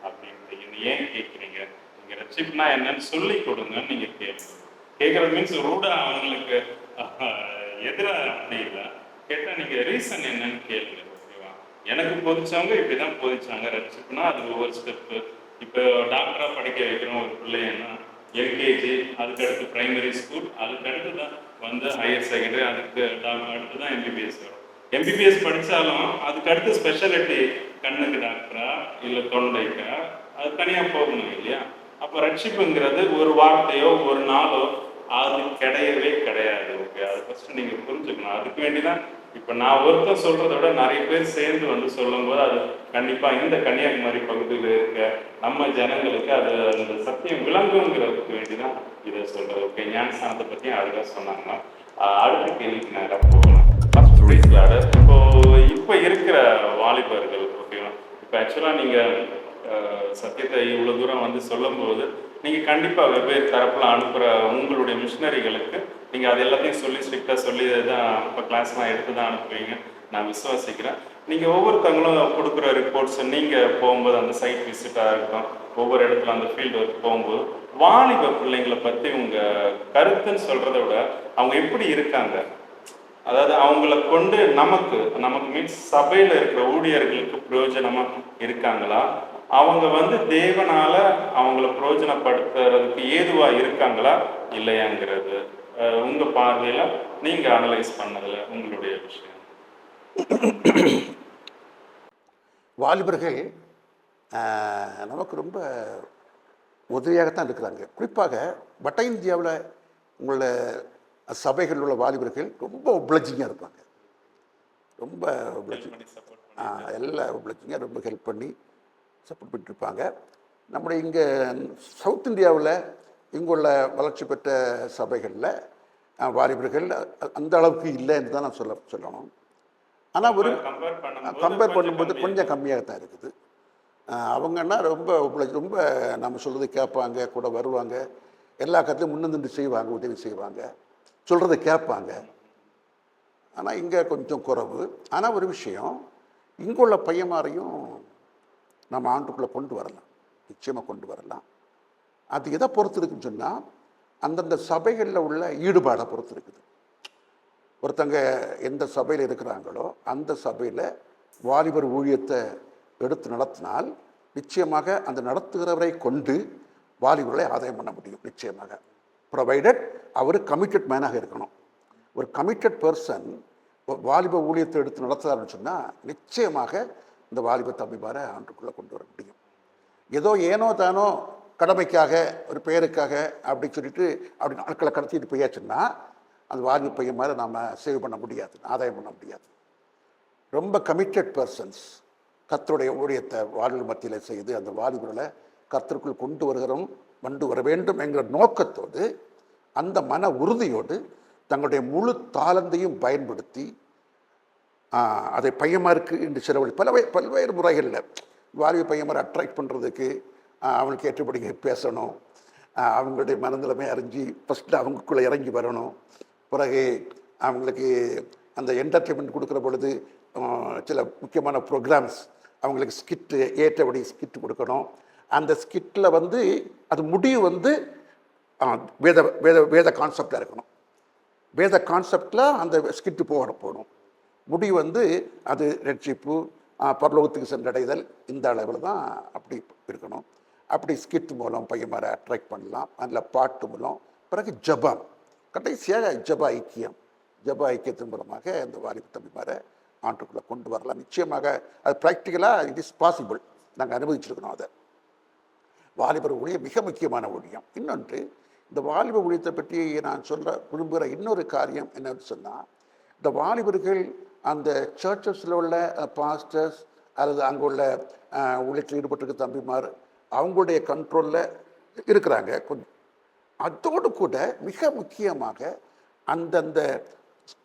அப்படின்ட்டு ஏன் கேட்குறீங்க, நீங்கள் ரட்சிப்புனா என்னன்னு சொல்லி கொடுங்கன்னு நீங்கள் கேளுங்க. கேட்குறது மீன்ஸ் ரூடா அவங்களுக்கு எதிராக அப்படி இல்லை. கேட்டால் நீங்கள் ரீசன் என்னன்னு கேளுங்க. ஓகேவா? எனக்கு போதிச்சவங்க இப்படிதான் போதிச்சாங்க. ரட்சிப்புனா அது ஒவ்வொரு ஸ்டெப்பு. இப்போ டாக்டராக படிக்க வைக்கிறோம் ஒரு பிள்ளைன்னா எல்கேஜி, அதுக்கடுத்து பிரைமரி ஸ்கூல், அதுக்கடுத்து தான் ஹையர் செகண்டரி, அதுக்கு அடுத்து தான் எம்பிபிஎஸ் வரும். எம்பிபிஎஸ் படித்தாலும் அதுக்கடுத்து ஸ்பெஷாலிட்டி கண்ணுக்கு டாக்டரா இல்லை தொண்டைக்கா அது தனியாக போகணும் இல்லையா? அப்போ ரட்சிப்புங்கிறது ஒரு வார்த்தையோ ஒரு நாளோ அது கிடையாது. ஓகே, அது ஃபர்ஸ்ட் நீங்கள் புரிஞ்சுக்கணும். அதுக்கு வேண்டிதான் இப்போ நான் ஒருத்தர் சொல்கிறத விட நிறைய பேர் சேர்ந்து சொல்லும்போது அது கண்டிப்பாக இந்த கன்னியாகுமரி பகுதியில் இருக்க நம்ம ஜனங்களுக்கு அது அந்த சத்தியம் விளங்குங்கிறதுக்கு வேண்டிதான் இதை சொல்கிறது. ஓகே, ஞானஸ்தானத்தை பற்றியும் அழகாக சொன்னாங்கன்னா அடுத்த கேள்விக்கு நேரம் போகலாம். இப்போ இருக்கிற வாலிபர்கள், ஓகேவா? இப்போ ஆக்சுவலாக நீங்கள் சத்தியத்தை இவ்வளோ தூரம் சொல்லும்போது நீங்கள் கண்டிப்பாக வெவ்வேறு தரப்பில் அனுப்புகிற உங்களுடைய மிஷினரிகளுக்கு நீங்கள் அது எல்லாத்தையும் சொல்லி ஸ்ட்ரிக்டாக சொல்லி தான் இப்போ கிளாஸ்லாம் எடுத்து தான் அனுப்புவீங்க நான் விசுவாசிக்கிறேன். நீங்கள் ஒவ்வொருத்தவங்களும் கொடுக்குற ரிப்போர்ட்ஸ் நீங்கள் போகும்போது அந்த சைட் விசிட்டாக இருக்கும், ஒவ்வொரு இடத்துல அந்த ஃபீல்டு ஒர்க் போகும்போது வாலிப பிள்ளைங்களை பற்றி உங்கள் கருத்துன்னு சொல்கிறத விட அவங்க எப்படி இருக்காங்க, அதாவது அவங்கள கொண்டு நமக்கு மீன்ஸ் சபையில் இருக்கிற ஊழியர்களுக்கு பிரயோஜனமாக இருக்காங்களா, அவங்க தேவனால அவங்கள பிரயோஜனப்படுத்துறதுக்கு ஏதுவா இருக்காங்களா இல்லையாங்கிறது உங்க பார்வையில நீங்க அனலைஸ் பண்ணதுல உங்களுடைய விஷயம். வாலிபர்கள் நமக்கு ரொம்ப உதவியாகத்தான் இருக்கிறாங்க. குறிப்பாக வட இந்தியாவில் உள்ள சபைகளில் உள்ள வாலிபர்கள் ரொம்ப ஒப்ளஜிங்காக இருப்பாங்க. ரொம்ப எல்லாம் ஒப்ளஜிங்காக ரொம்ப ஹெல்ப் பண்ணி சப்போர்ட் பண்ணிட்டுருப்பாங்க. நம்முடைய இங்கே சவுத் இந்தியாவில் இங்குள்ள வளர்ச்சி பெற்ற சபைகளில் வாலிபர்கள் அந்த அளவுக்கு இல்லைன்னு தான் நான் சொல்லணும். ஆனால் ஒரு கம்பேர் பண்ணும்போது கொஞ்சம் கம்மியாக தான் இருக்குது. அவங்கன்னா ரொம்ப நம்ம சொல்கிறத கேட்பாங்க, கூட வருவாங்க, எல்லா கருத்துலையும் முன்னெந்து செய்வாங்க, உதவி செய்வாங்க, சொல்கிறத கேட்பாங்க. ஆனால் இங்கே கொஞ்சம் குறைவு. ஆனால் ஒரு விஷயம், இங்குள்ள பையன்மாரையும் நம்ம ஆண்டுக்குள்ளே கொண்டு வரலாம், நிச்சயமாக கொண்டு வரலாம். அது எதை பொறுத்து இருக்குன்னு சொன்னால் அந்தந்த சபைகளில் உள்ள ஈடுபாடை பொறுத்து இருக்குது. ஒருத்தங்க எந்த சபையில் இருக்கிறாங்களோ அந்த சபையில் வாலிபர் ஊழியத்தை எடுத்து நடத்தினால் நிச்சயமாக அந்த நடத்துகிறவரை கொண்டு வாலிபர்களை ஆதாயம் பண்ண முடியும். நிச்சயமாக ப்ரொவைடட் அவர் கமிட்டட் மேனாக இருக்கணும். ஒரு கமிட்டட் பர்சன் வாலிப ஊழியத்தை எடுத்து நடத்துகிறாருன்னு சொன்னால் நிச்சயமாக இந்த வாலிப தம்பிமாரை ஆண்டுக்குள்ளே கொண்டு வர முடியும். ஏதோ ஏனோ தானோ கடமைக்காக ஒரு பெயருக்காக அப்படி சொல்லிட்டு அப்படி நாட்களை கடத்திட்டு போயாச்சுன்னா அந்த வாலிப பையன் மாதிரி நாம் சேவ் பண்ண முடியாது, ஆதாயம் பண்ண முடியாது. ரொம்ப கமிட்டட் பர்சன்ஸ் கர்த்தருடைய ஊழியத்தை வாலிபர் மத்தியில் செய்து அந்த வாலிபர்களை கர்த்தருக்குள் கொண்டு வர வேண்டும் என்கிற நோக்கத்தோடு, அந்த மன உறுதியோடு தங்களுடைய முழு தாளந்தையும் பயன்படுத்தி அதை பையன்மாருக்கு என்று செலவழி பல்வேறு முறைகளில் வாலிப பையன்மாரை அட்ராக்ட் பண்ணுறதுக்கு அவங்களுக்கு ஏற்றபடி பேசணும், அவங்களுடைய மனநிலைமை அறிஞ்சு ஃபஸ்ட்டு அவங்களுக்குள்ளே இறங்கி வரணும். பிறகு அவங்களுக்கு அந்த என்டர்டெயின்மெண்ட் கொடுக்குற பொழுது சில முக்கியமான ப்ரோக்ராம்ஸ் அவங்களுக்கு ஸ்கிட்டு ஏற்றபடி ஸ்கிட்டு கொடுக்கணும். அந்த ஸ்கிட்டில் அது முடிவு வேத வேத வேத கான்செப்டாக இருக்கணும். வேத கான்செப்டில் அந்த ஸ்கிட்டு போகணும். முடிவு அது ரட்சிப்பு, பரலோகத்துக்கு சென்றடைதல், இந்த அளவில் தான் அப்படி இருக்கணும். அப்படி ஸ்கிட் மூலம் பையன்மாரை அட்ராக்ட் பண்ணலாம். அதில் பாட்டு மூலம், பிறகு ஜபம், கடைசியாக ஜப ஐக்கியத்தின் மூலமாக அந்த வாலிப தம்பிமாரை ஆண்டுக்குள்ளே கொண்டு வரலாம். நிச்சயமாக அது ப்ராக்டிக்கலாக இட் இஸ் பாசிபிள். நாங்கள் அனுபவிச்சிருக்கணும். அதை வாலிபர் ஊழியம் மிக முக்கியமான ஊழியம். இன்னொன்று, இந்த வாலிப ஊழியத்தை பற்றி நான் சொல்ல விரும்புகிற இன்னொரு காரியம் என்னன்னு சொன்னால், இந்த வாலிபர்கள் அந்த சர்ச்சஸில் உள்ள பாஸ்டர்ஸ் அல்லது அங்கே உள்ள ஊழியத்தில் ஈடுபட்டிருக்க தம்பிமார் அவங்களுடைய கண்ட்ரோலில் இருக்கிறாங்க கொஞ்சம். அதோடு கூட மிக முக்கியமாக அந்தந்த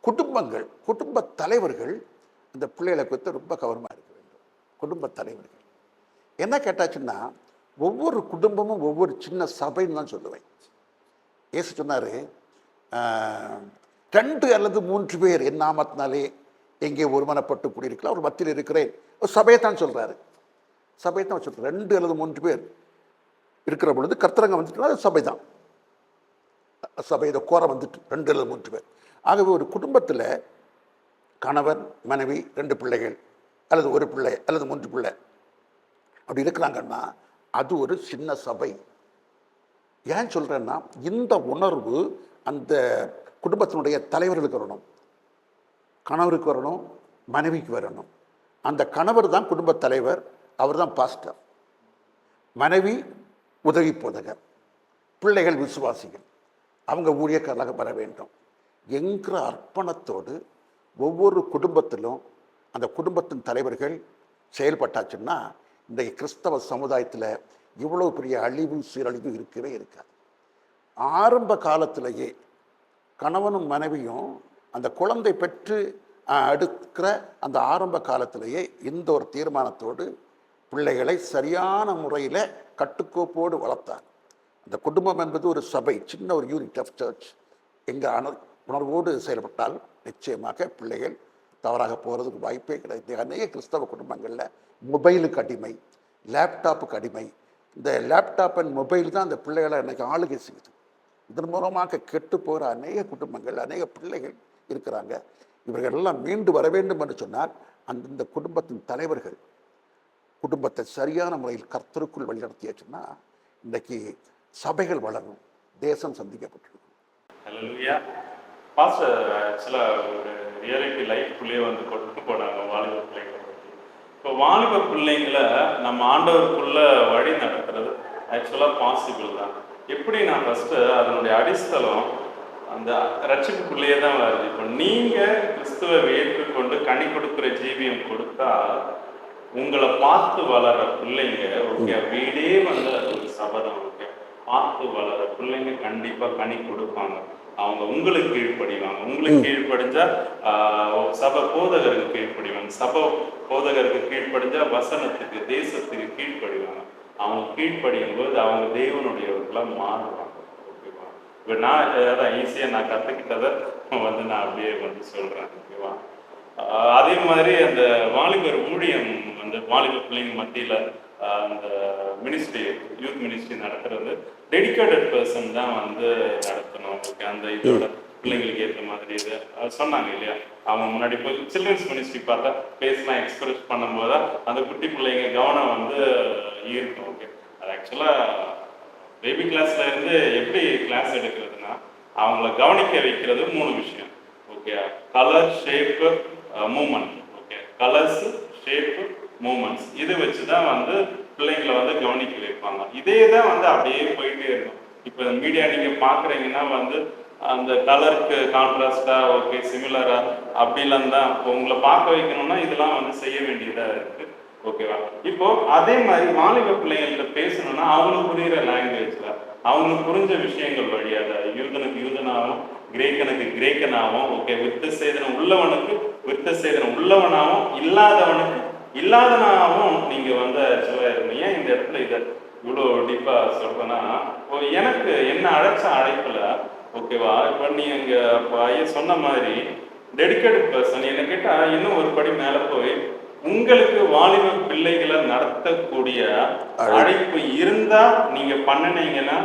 குடும்ப தலைவர்கள் அந்த பிள்ளைகளை குறித்து ரொம்ப கவனமாக இருக்க வேண்டும். குடும்ப தலைவர்கள் என்ன கேட்டாச்சுன்னா, ஒவ்வொரு குடும்பமும் ஒவ்வொரு சின்ன சபைன்னு தான் சொல்லுவேன். ஏசு சொன்னார், 2 அல்லது 3 பேர் என் நாமத்தினாலே எங்கே ஒருமனப்பட்டு கூடியிருக்கலாம் ஒரு மத்தியில் இருக்கிறேன். ஒரு சபையை தான் சொல்கிறாரு. சபையை தான் சொல்கிறார். 2 அல்லது 3 பேர் இருக்கிற பொழுது கர்த்தரங்க வந்துட்டுனா அது சபை தான். சபை இதை கோரம் 2 அல்லது 3 பேர். ஆகவே ஒரு குடும்பத்தில் கணவன் மனைவி 2 பிள்ளைகள் அல்லது 1 பிள்ளை அல்லது 3 பிள்ளை அப்படி இருக்கிறாங்கன்னா அது ஒரு சின்ன சபை. ஏன் சொல்கிறேன்னா, இந்த உணர்வு அந்த குடும்பத்தினுடைய தலைவர்களுக்கு வரணும், கணவருக்கு வரணும், மனைவிக்கு வரணும். அந்த கணவர் தான் குடும்ப தலைவர், அவர் தான் பாஸ்டர். மனைவி உதவி போதகர், பிள்ளைகள் விசுவாசிகள், அவங்க ஊழியக்காரராக வர வேண்டும் என்கிற அர்ப்பணத்தோடு ஒவ்வொரு குடும்பத்திலும் அந்த குடும்பத்தின் தலைவர்கள் செயல்பட்டாச்சுன்னா இந்த கிறிஸ்தவ சமுதாயத்தில் இவ்வளோ பெரிய அழிவு சீரழிவு இருக்கவே இருக்காது. ஆரம்ப காலத்திலேயே கணவனும் மனைவியும் அந்த குழந்தை பெற்று அடுக்கிற அந்த ஆரம்ப காலத்திலேயே இந்த ஒரு தீர்மானத்தோடு பிள்ளைகளை சரியான முறையில் கட்டுக்கோப்போடு வளர்த்தார். அந்த குடும்பம் என்பது ஒரு சபை, சின்ன ஒரு யூனிட் ஆஃப் சர்ச் எங்கள் உணர்வோடு செயல்பட்டால் நிச்சயமாக பிள்ளைகள் தவறாக போகிறதுக்கு வாய்ப்பே கிடையாது. அநேக கிறிஸ்தவ குடும்பங்களில் மொபைலுக்கு அடிமை, லேப்டாப்புக்கு அடிமை. இந்த லேப்டாப் அண்ட் மொபைல் தான் அந்த பிள்ளைகளை அன்றைக்கி ஆளுகை செய்யுது. இதன் மூலமாக கெட்டு போகிற அநேக குடும்பங்கள், அநேக பிள்ளைகள் இருக்கிறாங்க. இவர்கள் எல்லாம் மீண்டு வர வேண்டும் என்று சொன்னால் அந்தந்த குடும்பத்தின் தலைவர்கள் குடும்பத்தை சரியான முறையில் கர்த்தருக்குள் வழிநடத்தியாச்சுன்னா இன்றைக்கி சபைகள் வளரும், தேசம் சந்திக்கப்பட்டிருக்கும். ஹல்லேலூயா. பாஸ்டர் ஆக்சுவலாக ஒரு ரியாலிட்டி லைஃப்குள்ளேயே கொண்டு போனாங்க வாலிப பிள்ளைங்களை பற்றி. இப்போ வாலிப பிள்ளைங்களை நம்ம ஆண்டவருக்குள்ள வழி நடத்துறது ஆக்சுவலாக பாசிபிள் தான். எப்படி நான் ஃபஸ்ட்டு அதனுடைய அடிஸ்தலம் அந்த ரட்சிப்புக்குள்ளேயே தான் வருது. இப்போ நீங்கள் கிறிஸ்துவை ஏற்றுக்கொண்டு கனி கொடுக்குற ஜீவியம் கொடுத்தா உங்களை பார்த்து வளர பிள்ளைங்க ஓகே, வீடே அது ஒரு சபதம். ஓகே, பார்த்து வளர பிள்ளைங்க கண்டிப்பாக கனி கொடுப்பாங்க. அவங்க உங்களுக்கு கீழ்ப்படிவாங்க. உங்களுக்கு கீழ்ப்படிஞ்சா சபை போதகருக்கு கீழ்ப்படிவாங்க. சபை போதகருக்கு கீழ்ப்படிஞ்சா வசனத்துக்கு தேசத்துக்கு கீழ்ப்படிவாங்க. அவங்க கீழ்ப்படியும் போது அவங்க தேவனுடையவர்களாக மாறுவாங்க. ஓகேவா? இப்போ நான் அதான் ஈஸியாக நான் கற்றுக்கிட்டதை நான் அப்படியே சொல்கிறேன். ஓகேவா? அதே மாதிரி அந்த வாலிபர் ஊழியம் வாலிப பிள்ளைங்க மத்தியில் அந்த மினிஸ்ட்ரி, யூத் மினிஸ்ட்ரி நடத்துறது டெடிகேட்டட் பர்சன் தான் நடத்தணும். ஓகே, அந்த இதோட பிள்ளைங்களுக்கு ஏற்ற மாதிரி இது சொன்னாங்க இல்லையா? அவங்க முன்னாடி போய் சில்ட்ரன்ஸ் மினிஸ்ட்ரி பார்த்தா பேஸ்லாம் எக்ஸ்பிரஸ் பண்ணும்போது அந்த குட்டி பிள்ளைங்க கவனம் ஈர்க்கும். ஓகே, அது ஆக்சுவலாக பேபி கிளாஸ்ல இருந்து எப்படி கிளாஸ் எடுக்கிறதுனா அவங்கள கவனிக்க வைக்கிறது 3 விஷயம். Okay, colour, shape, movement. Okay, colours, shape, movements, இது வச்சு தான் பிள்ளைங்களை வந்து கவனிக்க வைப்பாங்க. இதே தான் வந்து அப்படியே போயிட்டே இருக்கும். இப்போ மீடியா நீங்க பாக்குறீங்கன்னா வந்து அந்த கலருக்கு கான்ட்ராஸ்டா ஓகே சிமிலரா அப்படிலாம் தான் உங்களை பார்க்க வைக்கணும்னா இதெல்லாம் வந்து செய்ய வேண்டியதா இருக்கு. ஓகேவா? இப்போ அதே மாதிரி வாலிப பிள்ளைங்கள்ட்ட பேசணும்னா அவங்களுக்கு புரியுற லாங்குவேஜ்ல அவங்களுக்கு புரிஞ்ச விஷயங்கள் வழியாக யூதனுக்கு யூதனாகவும் கிரேக்கனுக்கு கிரேக்கனாகவும் ஓகே விருத்த சேதனம் உள்ளவனுக்கு விருத்த சேதனம் உள்ளவனாகவும் இல்லாதவனுக்கு இல்லாதனாகவும் நீங்க வந்து ஆக்சுவலா இருக்கணும். ஏன் இந்த இடத்துல இதை இவ்வளோ டீப்பா சொல்றேன்னா எனக்கு என்ன அழைச்ச அழைப்புல ஓகேவா இப்போ நீங்க ஐயா சொன்ன மாதிரி டெடிக்கேட்டட் பர்சன் என்ன கேட்டா இன்னும் ஒரு படி மேல போய் உங்களுக்கு வாலிப பிள்ளைகளை நடத்தக்கூடிய அழைப்பு இருந்தா நீங்க பண்ணினீங்கன்னா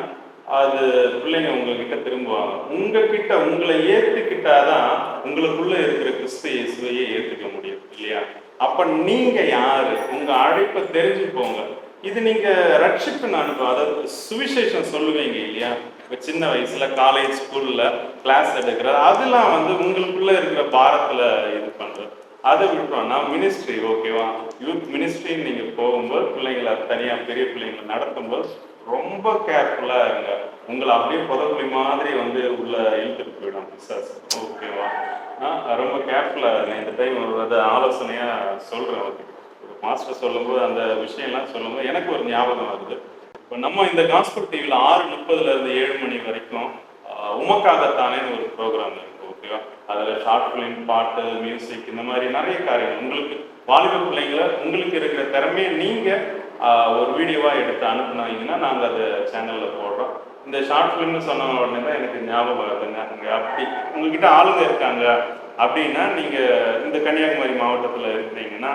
அது பிள்ளைங்க உங்ககிட்ட திரும்புவாங்க. உங்ககிட்ட உங்களை ஏத்துக்கிட்டாதான் உங்களுக்குள்ள இருக்கிற கிறிஸ்து இயேசுவையே ஏத்துக்க முடியும் இல்லையா? அப்ப நீங்க யாரு? உங்க அழைப்பை தெரிஞ்சு போங்க. இது நீங்க ரட்சிப்பின் அனுபவம், அதாவது சுவிசேஷம் சொல்லுவீங்க இல்லையா? இப்போ சின்ன வயசுல காலேஜ் ஸ்கூல்ல கிளாஸ் எடுக்கிறது அதெல்லாம் வந்து உங்களுக்குள்ள இருக்கிற பாரத்துல இது பண்றது அதை விட்டுறோம். நான் மினிஸ்ட்ரி ஓகேவா யூத் மினிஸ்ட்ரின்னு நீங்க போகும்போது பிள்ளைங்களை தனியா பெரிய பிள்ளைங்களை நடத்தும்போது ரொம்ப கேர்ஃபுல்லா இருங்க. உங்களை அப்படியே புதக்குழி மாதிரி வந்து உள்ள இழுத்துட்டு போயிடும் பிசாசு. ஓகேவா? ரொம்ப கேர்ஃபுல்லா இருங்க. இந்த டைம் ஒரு ஆலோசனையா சொல்றேன். ஓகே, மாஸ்டர் சொல்லும்போது அந்த விஷயம்லாம் சொல்லும்போது எனக்கு ஒரு ஞாபகம் வருது. இப்போ நம்ம இந்த காஸ்பல் டிவியில் 6:30 இருந்து 7 மணி வரைக்கும் உமக்காகத்தானே ஒரு ப்ரோக்ராம் இருக்கு. ஓகேவா? அதில் ஷார்ட் ஃபிலிம், பாட்டு, மியூசிக் இந்த மாதிரி நிறைய காரியங்கள் உங்களுக்கு வாலிப பிள்ளைங்களை உங்களுக்கு இருக்கிற திறமையை நீங்கள் ஒரு வீடியோவாக எடுத்து அனுப்புனீங்கன்னா நாங்கள் அதை சேனலில் போடுறோம். இந்த ஷார்ட் ஃபிலிம்னு சொன்ன உடனே தான் எனக்கு ஞாபகம் வருதுங்க. அங்கே அப்படி உங்ககிட்ட ஆளுங்க இருக்காங்க அப்படின்னா நீங்கள் இந்த கன்னியாகுமரி மாவட்டத்தில் இருக்கிறீங்கன்னா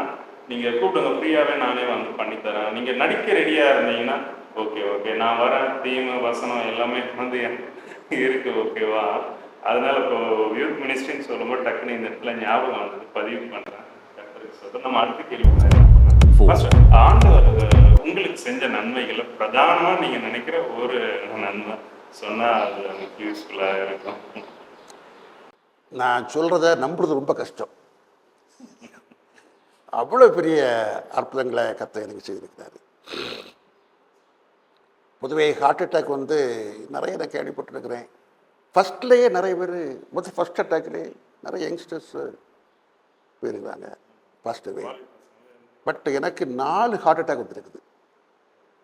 நீங்கள் கூப்பிடுங்க, ஃப்ரீயாகவே நானே வந்து பண்ணித்தரேன். நீங்கள் நடிக்க ரெடியாக இருந்தீங்கன்னா ஓகே ஓகே நான் வரேன். தீம் வசனம் எல்லாமே வந்து இருக்கு. ஓகேவா? அதனால இப்போ யூத் மினிஸ்ட்ரின்னு சொல்லும்போது டக்குன்னு இந்த இடத்துல ஞாபகம் வந்தது, பதிவு பண்றேன். நம்ம அடுத்த கேள்வி, ஆண்டவர் உங்களுக்கு செஞ்ச நன்மைகளை பிரதானமா நீங்க நினைக்கிற ஒரு நன்மை சொன்னா அது நமக்கு யூஸ்ஃபுல்லா இருக்கும். நான் சொல்றத நம்புறது ரொம்ப கஷ்டம். அவ்வளோ பெரிய அற்புதங்களை கர்த்தர் எனக்கு செய்திருக்கிறாரு. பொதுவே ஹார்ட் அட்டாக் வந்து நிறைய நான் கேள்விப்பட்டிருக்கிறேன். ஃபஸ்ட்லேயே நிறைய பேர் ஃபஸ்ட் அட்டாக்லேயே நிறைய யங்ஸ்டர்ஸ் போயிருக்கிறாங்க ஃபஸ்ட்டுவே. பட் எனக்கு 4 ஹார்ட் அட்டாக் வந்துருக்குது.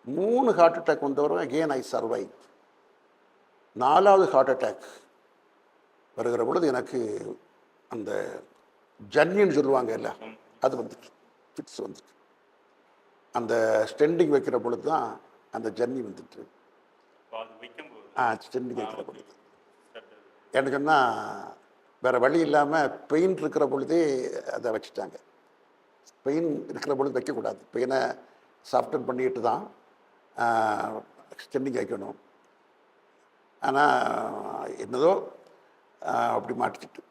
3 ஹார்ட் அட்டாக் வந்தவரும் அகெயின் ஐ சர்வைவ். 4வது ஹார்ட் அட்டாக் வருகிற பொழுது எனக்கு அந்த ஜன்னின்னு சொல்லுவாங்க இல்லை, அது வந்துட்டு ஃபிட்ஸ் வந்துட்டு அந்த ஸ்டெண்டிங் வைக்கிற பொழுது தான் அந்த ஜன்னி வந்துட்டு ஸ்டெண்டிங் வைக்கிற பொழுது எனக்கு சொன்னால் வேறு வழி இல்லாமல் பெயின் இருக்கிற பொழுதே அதை வச்சுட்டாங்க. பெயின் இருக்கிற பொழுது வைக்கக்கூடாது, பெயினை சாஃப்ட்வேர் பண்ணிட்டு தான் ஸ்டெண்டிங் வைக்கணும். ஆனால் என்னதோ அப்படி மாட்டிக்கிட்டு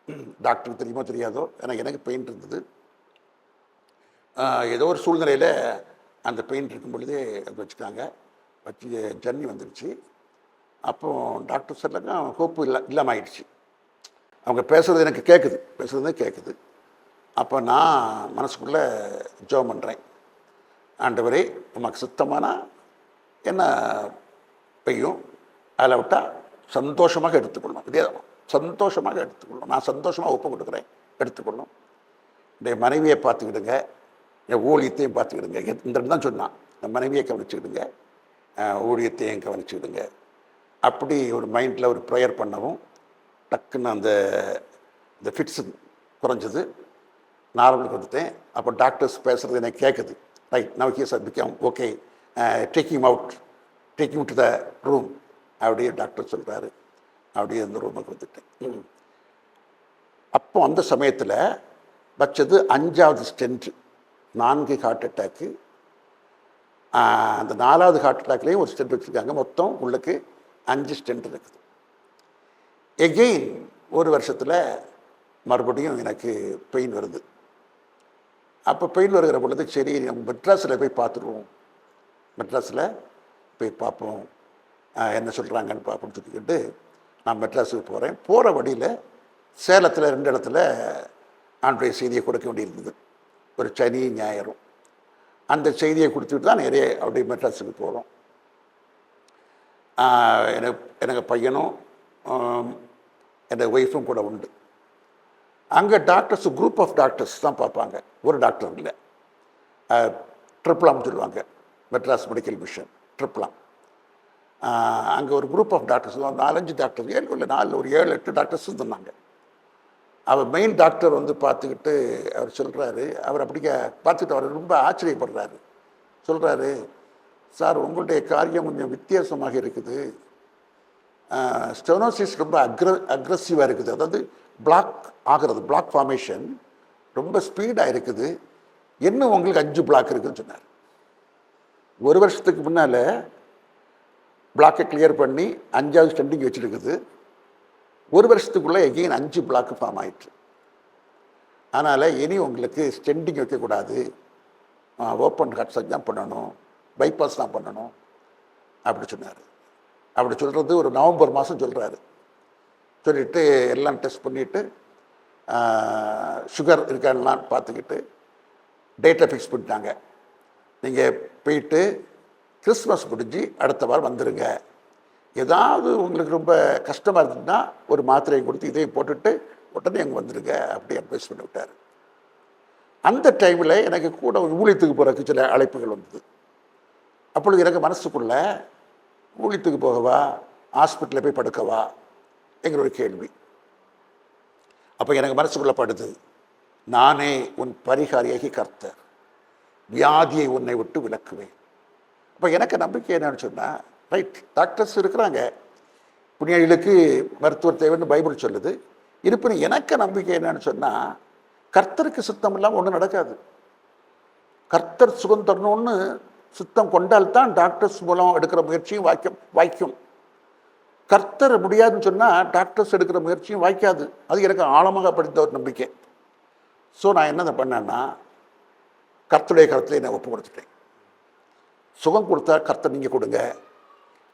டாக்டருக்கு தெரியுமோ தெரியாதோ, ஏன்னா எனக்கு பெயின் இருந்தது. ஏதோ ஒரு சூழ்நிலையில் அந்த பெயின் இருக்கும் பொழுதே அது வச்சுட்டாங்க. வச்சு ஜன்னி வந்துடுச்சு. அப்போ டாக்டர் சொல்லுங்க ஹோப்பு இல்லாமல் ஆயிடுச்சு. அவங்க பேசுகிறது எனக்கு கேட்குது. அப்போ நான் மனசுக்குள்ளே ஜெபம் பண்ணுறேன், ஆண்டவரே உமக்கு சுத்தமானா என்ன பெய்யும், அதில் விட்டால் சந்தோஷமாக எடுத்துக்கொள்ளணும். இதே சந்தோஷமாக எடுத்துக்கொள்ளணும். நான் சந்தோஷமாக ஒப்பு கொடுக்குறேன், எடுத்துக்கொள்ளணும். என் மனைவியை பார்த்துக்கிடுங்க, என் ஊழியத்தையும் பார்த்துக்கிடுங்க. இந்த தான் சொன்னான், என் மனைவியை கவனிச்சுக்கிடுங்க, ஊழியத்தையும் கவனிச்சுக்கிடுங்க. அப்படி ஒரு மைண்டில் ஒரு ப்ரேயர் பண்ணவும் டக்குன்னு அந்த ஃபிட்ஸு குறைஞ்சது, நார்மலுக்கு வந்துட்டேன். அப்போ டாக்டர்ஸ் பேசுகிறது எனக்கு கேட்குது. Right, now he has become okay, taking to the room அப்படியே டாக்டர் சொல்கிறாரு. அப்படியே அந்த ரூமுக்கு வந்துட்டேன். அப்போ அந்த சமயத்தில் வச்சது 5வது ஸ்டென்ட்டு, 4 ஹார்ட் அட்டாக்கு. அந்த 4வது ஹார்ட் அட்டாக்லேயும் ஒரு ஸ்டென்ட் வச்சுருக்காங்க. மொத்தம் உள்ளுக்கு 5 ஸ்டென்ட் இருக்குது. எகெயின் ஒரு வருஷத்தில் மறுபடியும் எனக்கு பெயின் வருது. அப்போ பெயின் வருகிற பொழுது சரி நம்ம மெட்ராஸில் போய் பார்த்துருவோம், மெட்ராஸில் போய் பார்ப்போம் என்ன சொல்கிறாங்கன்னு பார்ப்போம்னு சொல்லிக்கிட்டு நான் மெட்ராஸுக்கு போகிறேன். போகிற வழியில் சேலத்தில் 2 இடத்துல ஆண்டுடைய செய்தியை கொடுக்க வேண்டியிருந்தது, ஒரு சனி ஞாயிறும். அந்த செய்தியை கொடுத்துட்டு தான் நிறைய அப்படி மெட்ராஸுக்கு போகிறோம். எனக்கு பையனும் என் ஒய்ஃபும் கூட உண்டு. அங்கே டாக்டர்ஸ் குரூப் ஆஃப் டாக்டர்ஸ் தான் பார்ப்பாங்க, ஒரு டாக்டர் இல்லை. ட்ரிப்ளாம் சொல்லுவாங்க, மெட்ராஸ் மெடிக்கல் மிஷன் ட்ரிப்ளாம். அங்கே ஒரு group of doctors, 4-5 doctors, 7-8 doctors இருந்தாங்க. அவர் மெயின் டாக்டர் வந்து பார்த்துக்கிட்டு அவர் சொல்கிறாரு, அவர் அப்படிங்க பார்த்துட்டு அவர் ரொம்ப ஆச்சரியப்படுறாரு. சொல்கிறாரு, சார் உங்களுடைய காரியம் கொஞ்சம் வித்தியாசமாக இருக்குது. ஸ்டெனோசிஸ் ரொம்ப அக்ரெசிவாக இருக்குது, அதாவது பிளாக் ஆகிறது, பிளாக் ஃபார்மேஷன் ரொம்ப ஸ்பீடாக இருக்குது. இன்னும் உங்களுக்கு 5 பிளாக் இருக்குதுன்னு சொன்னார். ஒரு வருஷத்துக்கு முன்னால் பிளாக்கை கிளியர் பண்ணி 5வது ஸ்டெண்டிங் வச்சுருக்குது. ஒரு வருஷத்துக்குள்ளே எகெயின் 5 பிளாக்கு ஃபார்ம் ஆயிடுச்சு. அதனால் இனி உங்களுக்கு ஸ்டெண்டிங் வைக்கக்கூடாது, ஓப்பன் ஹார்ட் சர்ஜரி தான் பண்ணணும், பைபாஸ் தான் பண்ணணும் அப்படி சொன்னார். அப்படி சொல்கிறது ஒரு நவம்பர் மாதம் சொல்கிறாரு. சொல்லிவிட்டு எல்லாம் டெஸ்ட் பண்ணிவிட்டு சுகர் இருக்கான்லாம் பார்த்துக்கிட்டு டேட்டை ஃபிக்ஸ் பண்ணிட்டாங்க. நீங்கள் போயிட்டு கிறிஸ்மஸ் முடிஞ்சு அடுத்த வாரம் வந்துடுங்க, ஏதாவது உங்களுக்கு ரொம்ப கஷ்டமாக இருந்ததுன்னா ஒரு மாத்திரையை கொடுத்து இதையும் போட்டுட்டு உடனே அங்கே வந்துடுங்க அப்படி அட்வைஸ் பண்ணி விட்டார். அந்த டைமில் எனக்கு கூட ஊழியத்துக்கு போகிறதுக்கு சில அழைப்புகள் வந்தது. அப்பொழுது எனக்கு மனசுக்குள்ள ஊழியத்துக்கு போகவா, ஹாஸ்பிட்டலில் போய் படுக்கவா என்கிற ஒரு கேள்வி. அப்போ எனக்கு மனசுக்குள்ளே படுது, நானே உன் பரிகாரியாகி கர்த்தர், வியாதியை உன்னை விட்டு விலக்குவேன். அப்போ எனக்கு நம்பிக்கை என்னன்னு சொன்னால், ரைட், டாக்டர்ஸ் இருக்கிறாங்க, புண்ணியர்களுக்கு மருத்துவர் தேவைன்னு பைபிள் சொல்லுது. இருப்பினும் எனக்கு நம்பிக்கை என்னன்னு சொன்னால், கர்த்தருக்கு சுத்தம் இல்லாமல் ஒன்றும் நடக்காது. கர்த்தர் சுகம் தரணும்னு சுத்தம் கொண்டால்தான் டாக்டர்ஸ் மூலம் எடுக்கிற முயற்சியும் வாய்க்கும். கர்த்தர் முடியாதுன்னு சொன்னால் டாக்டர்ஸ் எடுக்கிற முயற்சியும் வாய்க்காது. அது எனக்கு ஆழமாக படித்த ஒரு நம்பிக்கை. ஸோ நான் என்ன பண்ணேன்னா, கர்த்தருடைய கருத்தில் என்னை ஒப்பு கொடுத்துட்டேன். சுகம் கொடுத்தா கர்த்தர் நீங்கள் கொடுங்க,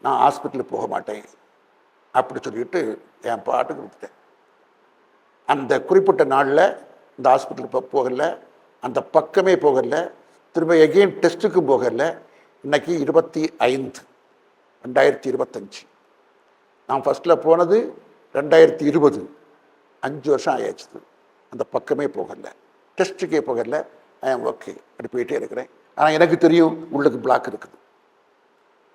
நான் ஹாஸ்பிட்டலுக்கு போக மாட்டேன் அப்படி சொல்லிட்டு என் பாட்டுக்கு கொடுத்துட்டேன். அந்த குறிப்பிட்ட நாளில் இந்த ஹாஸ்பிட்டலுக்கு போகலை, அந்த பக்கமே போகலை, திரும்ப எகெயின் டெஸ்ட்டுக்கும் போகலை. இன்னைக்கு 25 2025. நான் ஃபஸ்ட்டில் போனது 2020, 5 வருஷம் ஆயாச்சு. அந்த பக்கமே போகலை, டெஸ்ட்டுக்கே போகலை. ஓகே அப்படி போயிட்டே இருக்கிறேன். ஆனால் எனக்கு தெரியும் உள்ளுக்கு பிளாக் இருக்குது,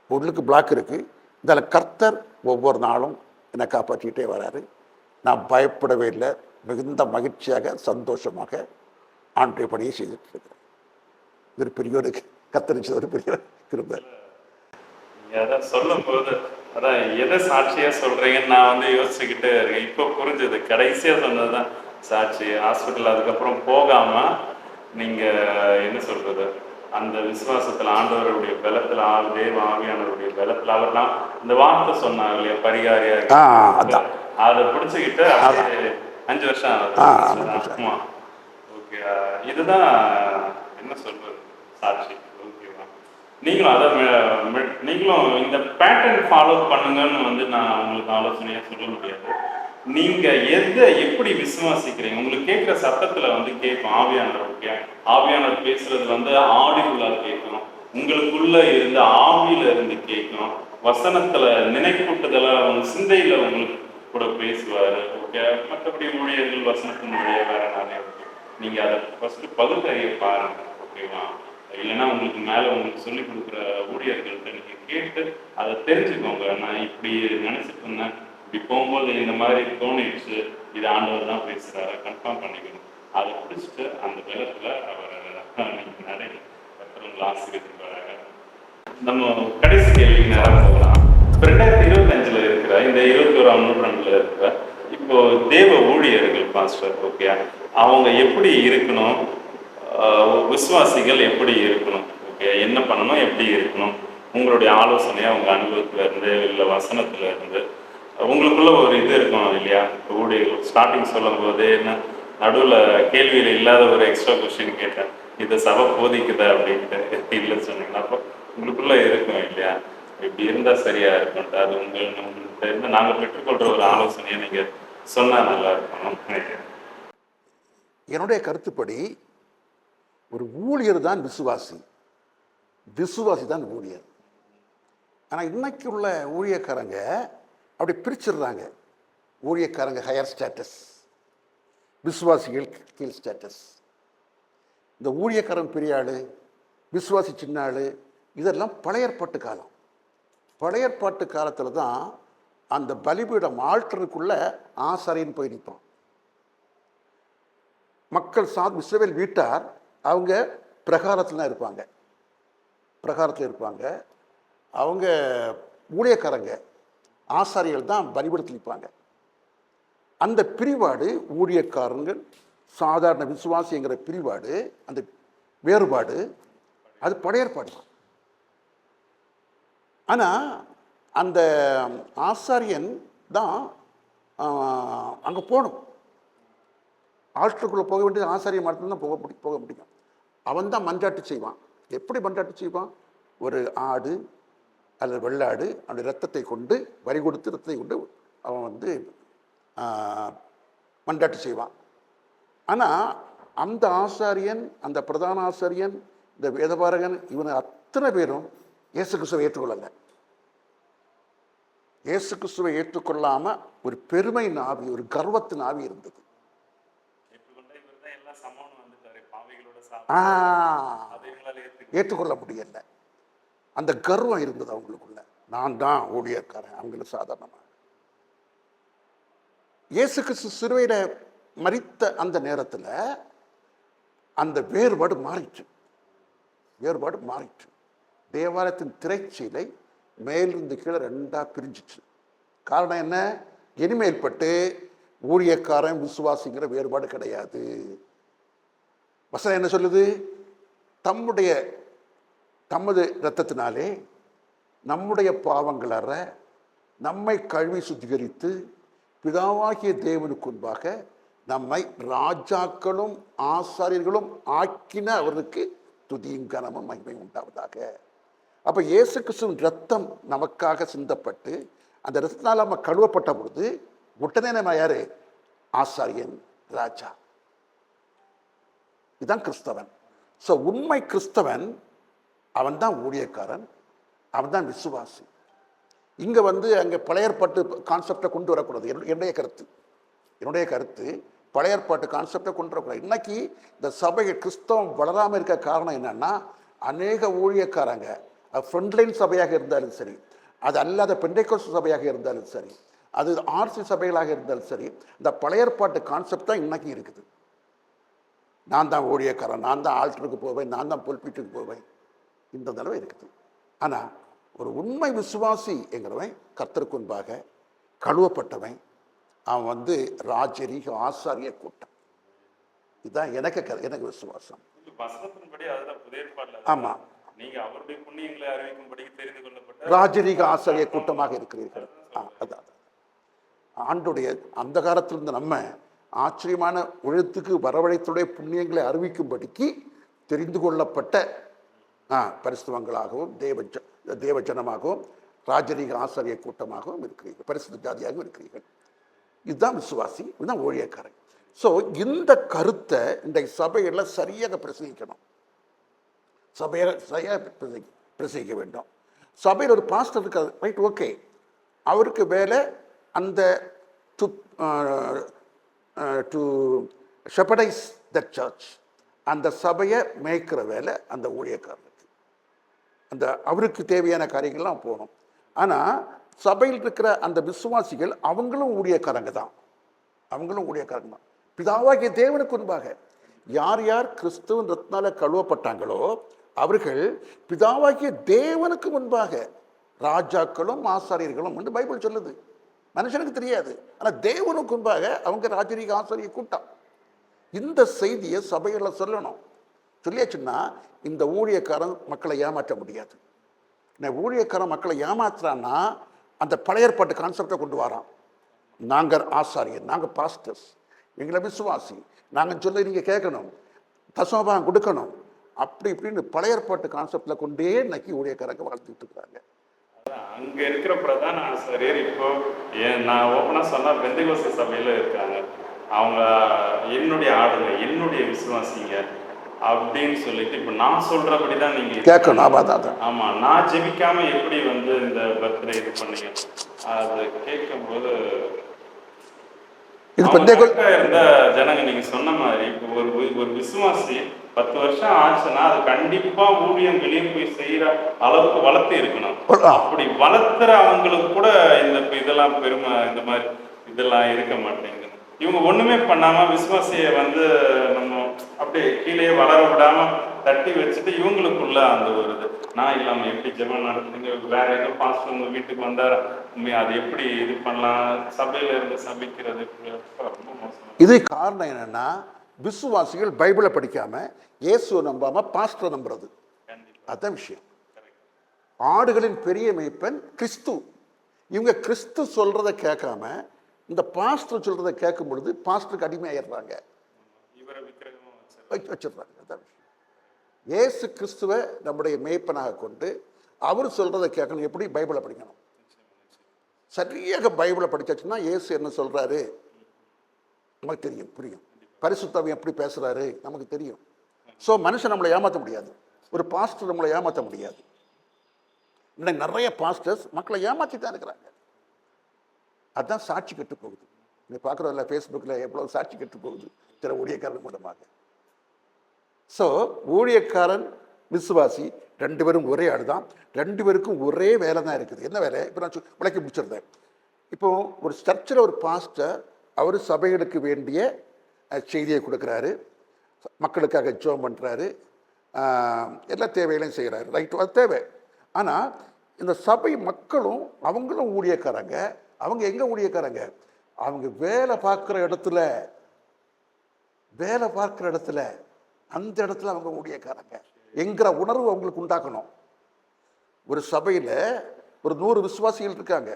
உள்ளுக்கு பிளாக் இருக்குது. இதில் கர்த்தர் ஒவ்வொரு நாளும் என்னை காப்பாற்றிக்கிட்டே வராரு. நான் பயப்படவே இல்லை, மிகுந்த மகிழ்ச்சியாக சந்தோஷமாக ஆண்டுடைய பணியை செய்துட்டு இருக்கிறேன். இது ஒரு பெரிய ஒரு கத்தரிச்சது, ஒரு பெரிய கிருபை. அதான் சொல்லும் போது அதான் எதை சாட்சியா சொல்றீங்கன்னு நான் வந்து யோசிச்சுக்கிட்டே இருக்கேன். இப்போ புரிஞ்சது, கடைசியா சொன்னதுதான் சாட்சி. ஹாஸ்பிட்டல் அதுக்கப்புறம் போகாம நீங்க என்ன சொல்றது, அந்த விசுவாசத்துல, ஆண்டவருடைய பலத்துல, தேவ ஆவியானவருடைய பலத்துல அவர்லாம் இந்த வார்த்தை சொன்னாங்க இல்லையா, பரிகாரியா, அதை பிடிச்சுக்கிட்டு 5 வருஷம் ஆகுது. ஓகே, இதுதான் என்ன சொல்றது சாட்சி. ஓகேவா, நீங்களும் இந்த பேட்டர்ன் ஃபாலோ பண்ணுங்கன்னு வந்து நான் உங்களுக்கு ஆலோசனையா சொல்ல முடியாது. நீங்க எதை எப்படி விசுவாசிக்கிறீங்க, உங்களுக்கு கேட்கிற சத்தத்துல வந்து கேட்கும். ஆவியானவர் பேசுறது வந்து ஆடிக்குள்ளாக கேட்கணும், உங்களுக்குள்ள இருந்து ஆவியில இருந்து கேட்கும். வசனத்துல நினைப்பூட்டுதல உங்க சிந்தையில உங்களுக்கு கூட பேசுவாரு. ஓகே, மற்றபடி ஊழியர்கள் வசனத்தினுடைய வேற நிறைய இருக்கு. நீங்க அதை ஃபர்ஸ்ட் பகுத்தறிய பாருங்க. ஓகேவா, இல்லைன்னா உங்களுக்கு மேல உங்களுக்கு சொல்லி கொடுக்குற ஊழியர்கள்ட்ட நீங்க கேட்டு அதை தெரிஞ்சுக்கோங்க. நான் இப்படி நினைச்சிட்டு இருந்தேன், இப்படி போகும்போது இந்த மாதிரி தோணிடுச்சு, இது ஆண்டவர் தான் பேசுறாரு, கன்ஃபார்ம் பண்ணிக்கணும். அதை பிடிச்சிட்டு அந்த வேலத்துல அவரை நீங்க நிறைய கற்றுங்களை ஆசிரியத்துக்கு வராங்க. நம்ம கடைசி கேள்விக்கு நேரம் போகலாம். 2025 இருக்கிற இந்த 21ஆம் நூற்றாண்டுல இருக்கிற இப்போ தேவ ஊழியர்கள் பாஸ்டர், ஓகே, அவங்க எப்படி இருக்கணும், விசுவாசிகள் எப்படி இருக்கணும், ஓகே, என்ன பண்ணணும், எப்படி இருக்கணும், உங்களுடைய ஆலோசனையா உங்க அனுபவத்துல இருந்து இல்லை வசனத்துல இருந்து உங்களுக்குள்ள ஒரு இது இருக்கும் இல்லையா. ஊழியர்கள் ஸ்டார்டிங் சொல்லும் போதே என்ன நடுவில் கேள்வியில் இல்லாத ஒரு எக்ஸ்ட்ரா கொஸ்டின் கேட்டேன், இதை சபை போதிக்குதா அப்படின்ட்டு இல்லை சொன்னீங்கன்னா, அப்போ உங்களுக்குள்ள இருக்கும் இல்லையா, இப்படி இருந்தா சரியா இருக்கும்ட்டு. அது உங்கள்கிட்ட இருந்து நாங்கள் பெற்றுக்கொள்ற ஒரு ஆலோசனையை நீங்க சொன்னா நல்லா இருக்கணும். என்னுடைய கருத்துப்படி ஒரு ஊழியர் தான் விசுவாசி, விசுவாசி தான் ஊழியர். ஆனால் இன்னைக்கு உள்ள ஊழியக்காரங்க அப்படி பிரிச்சிடுறாங்க. ஊழியக்காரங்க ஹையர் ஸ்டேட்டஸ், விசுவாசிகள் கீழ் ஸ்டேட்டஸ். இந்த ஊழியக்காரன் பெரிய ஆள், விசுவாசி சின்ன ஆள், இதெல்லாம் பழைய ஏற்பாட்டு காலம். பழைய ஏற்பாட்டு காலத்தில் தான் அந்த பலிபீடம் ஆல்டருக்குள்ள ஆசாரியன் போய் நிற்பான். மக்கள் இஸ்ரவேல் வீட்டார் அவங்க பிரகாரத்தில் தான் இருப்பாங்க, பிரகாரத்தில் இருப்பாங்க. அவங்க ஊழியக்காரங்க ஆசாரியர்கள் தான் பலிபீடத்தில் நிற்பாங்க. அந்த பிரிவாடு ஊழியக்காரங்கள் சாதாரண விசுவாசிங்கிற பிரிவாடு, அந்த வேறுபாடு அது பழைய ஏற்பாடு தான். ஆனால் அந்த ஆசாரியன் தான் அங்கே போகணும். ஆல்டருக்குள்ளே போக வேண்டியது ஆசாரிய மட்டும்தான் போக முடியும். அவன் தான் மன்றாட்டு செய்வான். எப்படி மன்றாட்டு செய்வான்? ஒரு ஆடு அல்லது வெள்ளாடு அந்த ரத்தத்தை கொண்டு வரி கொடுத்து ரத்தத்தை கொண்டு அவன் வந்து மன்றாட்டு செய்வான். ஆனால் அந்த ஆசாரியன், அந்த பிரதான ஆசாரியன், இந்த வேதபாரகன், இவனை அத்தனை பேரும் இயேசு கிறிஸ்துவை ஏற்றுக்கொள்ளலை. இயேசு கிறிஸ்துவை ஏற்றுக்கொள்ளாம ஒரு பெருமை நாவி, ஒரு கர்வத்தின் ஆவி இருந்தது. ஏற்றுக்கொள்ள முடியல. அந்த கர்வம் இருந்தது அவங்களுக்குள்ள. நான் தான் ஊழியக்காரன், அவங்களுக்கு சாதாரணமாக. இயேசு கிறிஸ்து சிலுவையில மரித்த அந்த நேரத்தில் அந்த வேறுபாடு மாறிற்று. வேறுபாடு மாறிற்று. தேவாலயத்தின் திரைச்சீலை மேலிருந்து கீழே ரெண்டா பிரிஞ்சிச்சு. காரணம் என்ன? இனிமேல்பட்டு ஊழியக்காரன் விசுவாசிங்கிற வேறுபாடு கிடையாது. வசனம் என்ன சொல்லுது? தமது இரத்தத்தினாலே நம்முடைய பாவங்களற நம்மை கழுவி சுத்திகரித்து பிதாவாகிய தேவனுக்கு முன்பாக நம்மை ராஜாக்களும் ஆசாரியர்களும் ஆக்கின அவருக்கு துதியும் கனமும் மகிமை உண்டாவதாக. அப்போ இயேசு கிறிஸ்துவின் ரத்தம் நமக்காக சிந்தப்பட்டு அந்த ரத்தத்தினால் நம்ம கழுவப்பட்ட பொழுது உடனே நம்ம யாரு? ஆசாரியன், ராஜா. இதுதான் கிறிஸ்தவன். ஸோ உண்மை கிறிஸ்தவன் அவன் தான் ஊழியக்காரன், அவன் தான் விசுவாசி. இங்கே அங்கே பழைய ஏற்பாட்டு கான்செப்டை கொண்டு வரக்கூடாது. என்னுடைய கருத்து பழைய ஏற்பாட்டு கான்செப்டை கொண்டு வரக்கூடாது. இன்னைக்கு இந்த சபைகள் கிறிஸ்தவம் வளராமல் இருக்க காரணம் என்னன்னா, அநேக ஊழியக்காரங்க ஃப்ரண்ட்லைன் சபையாக இருந்தாலும் சரி, அது அல்லாத பெண்டேகோஸ்து சபையாக இருந்தாலும் சரி, அது ஆர்சி சபைகளாக இருந்தாலும் சரி, இந்த பழைய ஏற்பாட்டு கான்செப்ட் தான் இன்னைக்கு இருக்குது. நான் தான் ஊழியக்காரன், நான் தான் ஆல்டருக்கு போவேன், நான் தான் புல்பீட்டுக்கு போவேன், இந்த நிலவை இருக்குது. ஆனால் ஒரு உண்மை விசுவாசி என்கிறவன் கர்த்தருக்கு முன்பாக கழுவப்பட்டவன், அவன் ராஜரீக ஆசாரிய கூட்டம். இதுதான் எனக்கு விசுவாசம். ஆமா, நீங்க அவருடைய புண்ணியங்களை அறிவிக்கும்படி தெரிந்து கொள்ளப்பட்ட ராஜரீக ஆசாரிய கூட்டமாக இருக்கிறீர்கள். ஆண்டுடைய அந்த காலத்திலிருந்து நம்ம ஆச்சரியமான உழைத்துக்கு வரவழைத்துடைய புண்ணியங்களை அறிவிக்கும்படிக்கு தெரிந்து கொள்ளப்பட்ட பரிசுத்தவங்களாகவும் தேவ ஜனமாகவும் ராஜரீக ஆசாரிய கூட்டமாகவும் இருக்கிறீர்கள், பரிசுத்த ஜாதியாகவும் இருக்கிறீர்கள். இதுதான் விசுவாசி, இதுதான் ஊழியக்காரன். ஸோ இந்த கருத்தை இந்த சபையில் சரியாக பிரசங்கிக்கணும். சபையை சரியாக பிரசங்கிக்க வேண்டும். சபையில் ஒரு பாஸ்டர் இருக்காது, ரைட், ஓகே, அவருக்கு வேலை அந்த டு ஷெப்பர்டைஸ் த சர்ச், அந்த சபையை மேய்க்கிற வேலை அந்த ஊழியக்காரனுக்கு. அந்த அவருக்கு தேவையான காரியங்கள்லாம் போகணும். ஆனால் சபையில் இருக்கிற அந்த விசுவாசிகள் அவங்களும் ஊழியக்காரங்க தான். பிதாவாகிய தேவனுக்கு முன்பாக யார் யார் கிறிஸ்துவின் ரத்னால கழுவப்பட்டாங்களோ அவர்கள் பிதாவாகிய தேவனுக்கு முன்பாக ராஜாக்களும் ஆசாரியர்களும் என்று பைபிள் சொல்லுது. மனுஷனுக்கு தெரியாது, ஆனால் தேவனுக்கு முன்பாக அவங்க ராஜரீக ஆசாரிய கூட்டம். இந்த செய்தியை சபைகளில் சொல்லணும். சொல்லியாச்சுன்னா இந்த ஊழியக்காரன் மக்களை ஏமாற்ற முடியாது. ஊழியக்காரன் மக்களை ஏமாத்துறான்னா அந்த பழைய ஏற்பாட்டு கான்செப்டை கொண்டு வரான். நாங்கள் ஆசாரியர், நாங்கள் பாஸ்டர்ஸ், எங்களை விசுவாசி, நாங்கள் சொல்லி நீங்கள் கேட்கணும், தசமபாகம் கொடுக்கணும், அப்படி இப்படின்னு பழைய ஏற்பாட்டு கான்செப்டில் கொண்டே இன்னைக்கு ஊழியக்காரங்க வாழ்த்துட்டு இருக்கிறாங்க. அங்கே இருக்கிற பிரதான ஆசிரியர் இப்போ நான் ஓப்பனாக சொன்னால் பெந்தேகோஸ்து சபையில் இருக்காங்க. அவங்க என்னுடைய ஆளுங்க, என்னுடைய விசுவாசிங்க, அப்படின்னு சொல்லிட்டு இப்ப நான் சொல்றபடிதான் நீங்க கேட்கணும். அதான் ஆமா, நான் ஜெபிக்காம எப்படி வந்து இந்த பர்த்டே இது பண்ணீங்க அது கேட்கும்போது இது பெந்தேகோல் இருந்த ஜனங்க நீங்க சொன்ன மாதிரி இப்போ ஒரு விசுவாசி 10 வருஷம் ஆச்சுன்னா அது கண்டிப்பா ஊழியம் வெளியே போய் செய்யற அளவுக்கு வளர்த்து இருக்கணும். அப்படி வளர்த்துற அவங்களுக்கு கூட இந்த இதெல்லாம் பெருமை இந்த மாதிரி இதெல்லாம் இருக்க மாட்டேங்குது. இவங்க ஒண்ணுமே பண்ணாம விசுவாசிய வந்து நம்ம அப்படியே கீழே வளர விடாம தட்டி வச்சுட்டு இவங்களுக்குள்ள அந்த ஒரு இது நான் இல்லாம எப்படி ஜெபம் நடத்துறீங்க, வேற ஏதோ பாஸ்டர் உங்க வீட்டுக்கு வந்தாரு அது எப்படி இது பண்ணலாம், சபையில இருந்து சபிக்கிறது ரொம்ப மோசம். இது காரணம் என்னன்னா விசுவாசிகள் பைபிளை படிக்காம இயேசுவை நம்பாம பாஸ்டரை நம்புறது. அதான் விஷயம். ஆடுகளின் பெரிய மேய்ப்பன் கிறிஸ்து. இவங்க கிறிஸ்து சொல்றதை கேட்காம இந்த பாஸ்டர் சொல்றதை கேட்கும் பொழுது பாஸ்டருக்கு அடிமையாயிடுறாங்க, வச்சிடுறாங்க. அதான் விஷயம். இயேசு கிறிஸ்துவை நம்முடைய மேய்ப்பனாக கொண்டு அவர் சொல்றதை கேட்கணும். எப்படி? பைபிளை படிக்கணும். சரியாக பைபிளை படிச்சாச்சுன்னா இயேசு என்ன சொல்றாரு நமக்கு தெரியும், புரியும். பரிசுத்தம் எப்படி பேசுறாரு நமக்கு தெரியும். ஸோ மனுஷன் நம்மளை ஏமாற்ற முடியாது, ஒரு பாஸ்டர் நம்மளை ஏமாற்ற முடியாது. இன்னைக்கு நிறைய பாஸ்டர்ஸ் மக்களை ஏமாற்றி தான் இருக்கிறாங்க. அதுதான் சாட்சி கெட்டு போகுது. நீ பார்க்குறதில்ல ஃபேஸ்புக்கில் எவ்வளோ சாட்சி கெட்டு போகுது சில ஊழியக்காரன் மூலமாக. ஸோ ஊழியக்காரன் விசுவாசி ரெண்டு பேரும் ஒரே ஆடு தான், ரெண்டு பேருக்கும் ஒரே வேலை தான் இருக்குது. என்ன வேலை? இப்போ நான் விளக்கி முடிச்சிருந்தேன். இப்போ ஒரு சர்ச்சில் ஒரு பாஸ்டர் அவர் சபைகளுக்கு வேண்டிய செய்தியை கொடுக்குறாரு, மக்களுக்காக ஜெபம் பண்ணுறாரு, எல்லா தேவைகளையும் செய்கிறாரு. ரைட்டு, அது தேவை. ஆனால் இந்த சபை மக்களும் அவங்களும் ஊழியக்காரங்க. அவங்க எங்கே ஊழியக்காரங்க? அவங்க வேலை பார்க்குற இடத்துல அந்த இடத்துல அவங்க ஊழியக்காரங்க என்கிற உணர்வு அவங்களுக்கு உண்டாக்கணும். ஒரு சபையில் ஒரு 100 விசுவாசிகள் இருக்காங்க.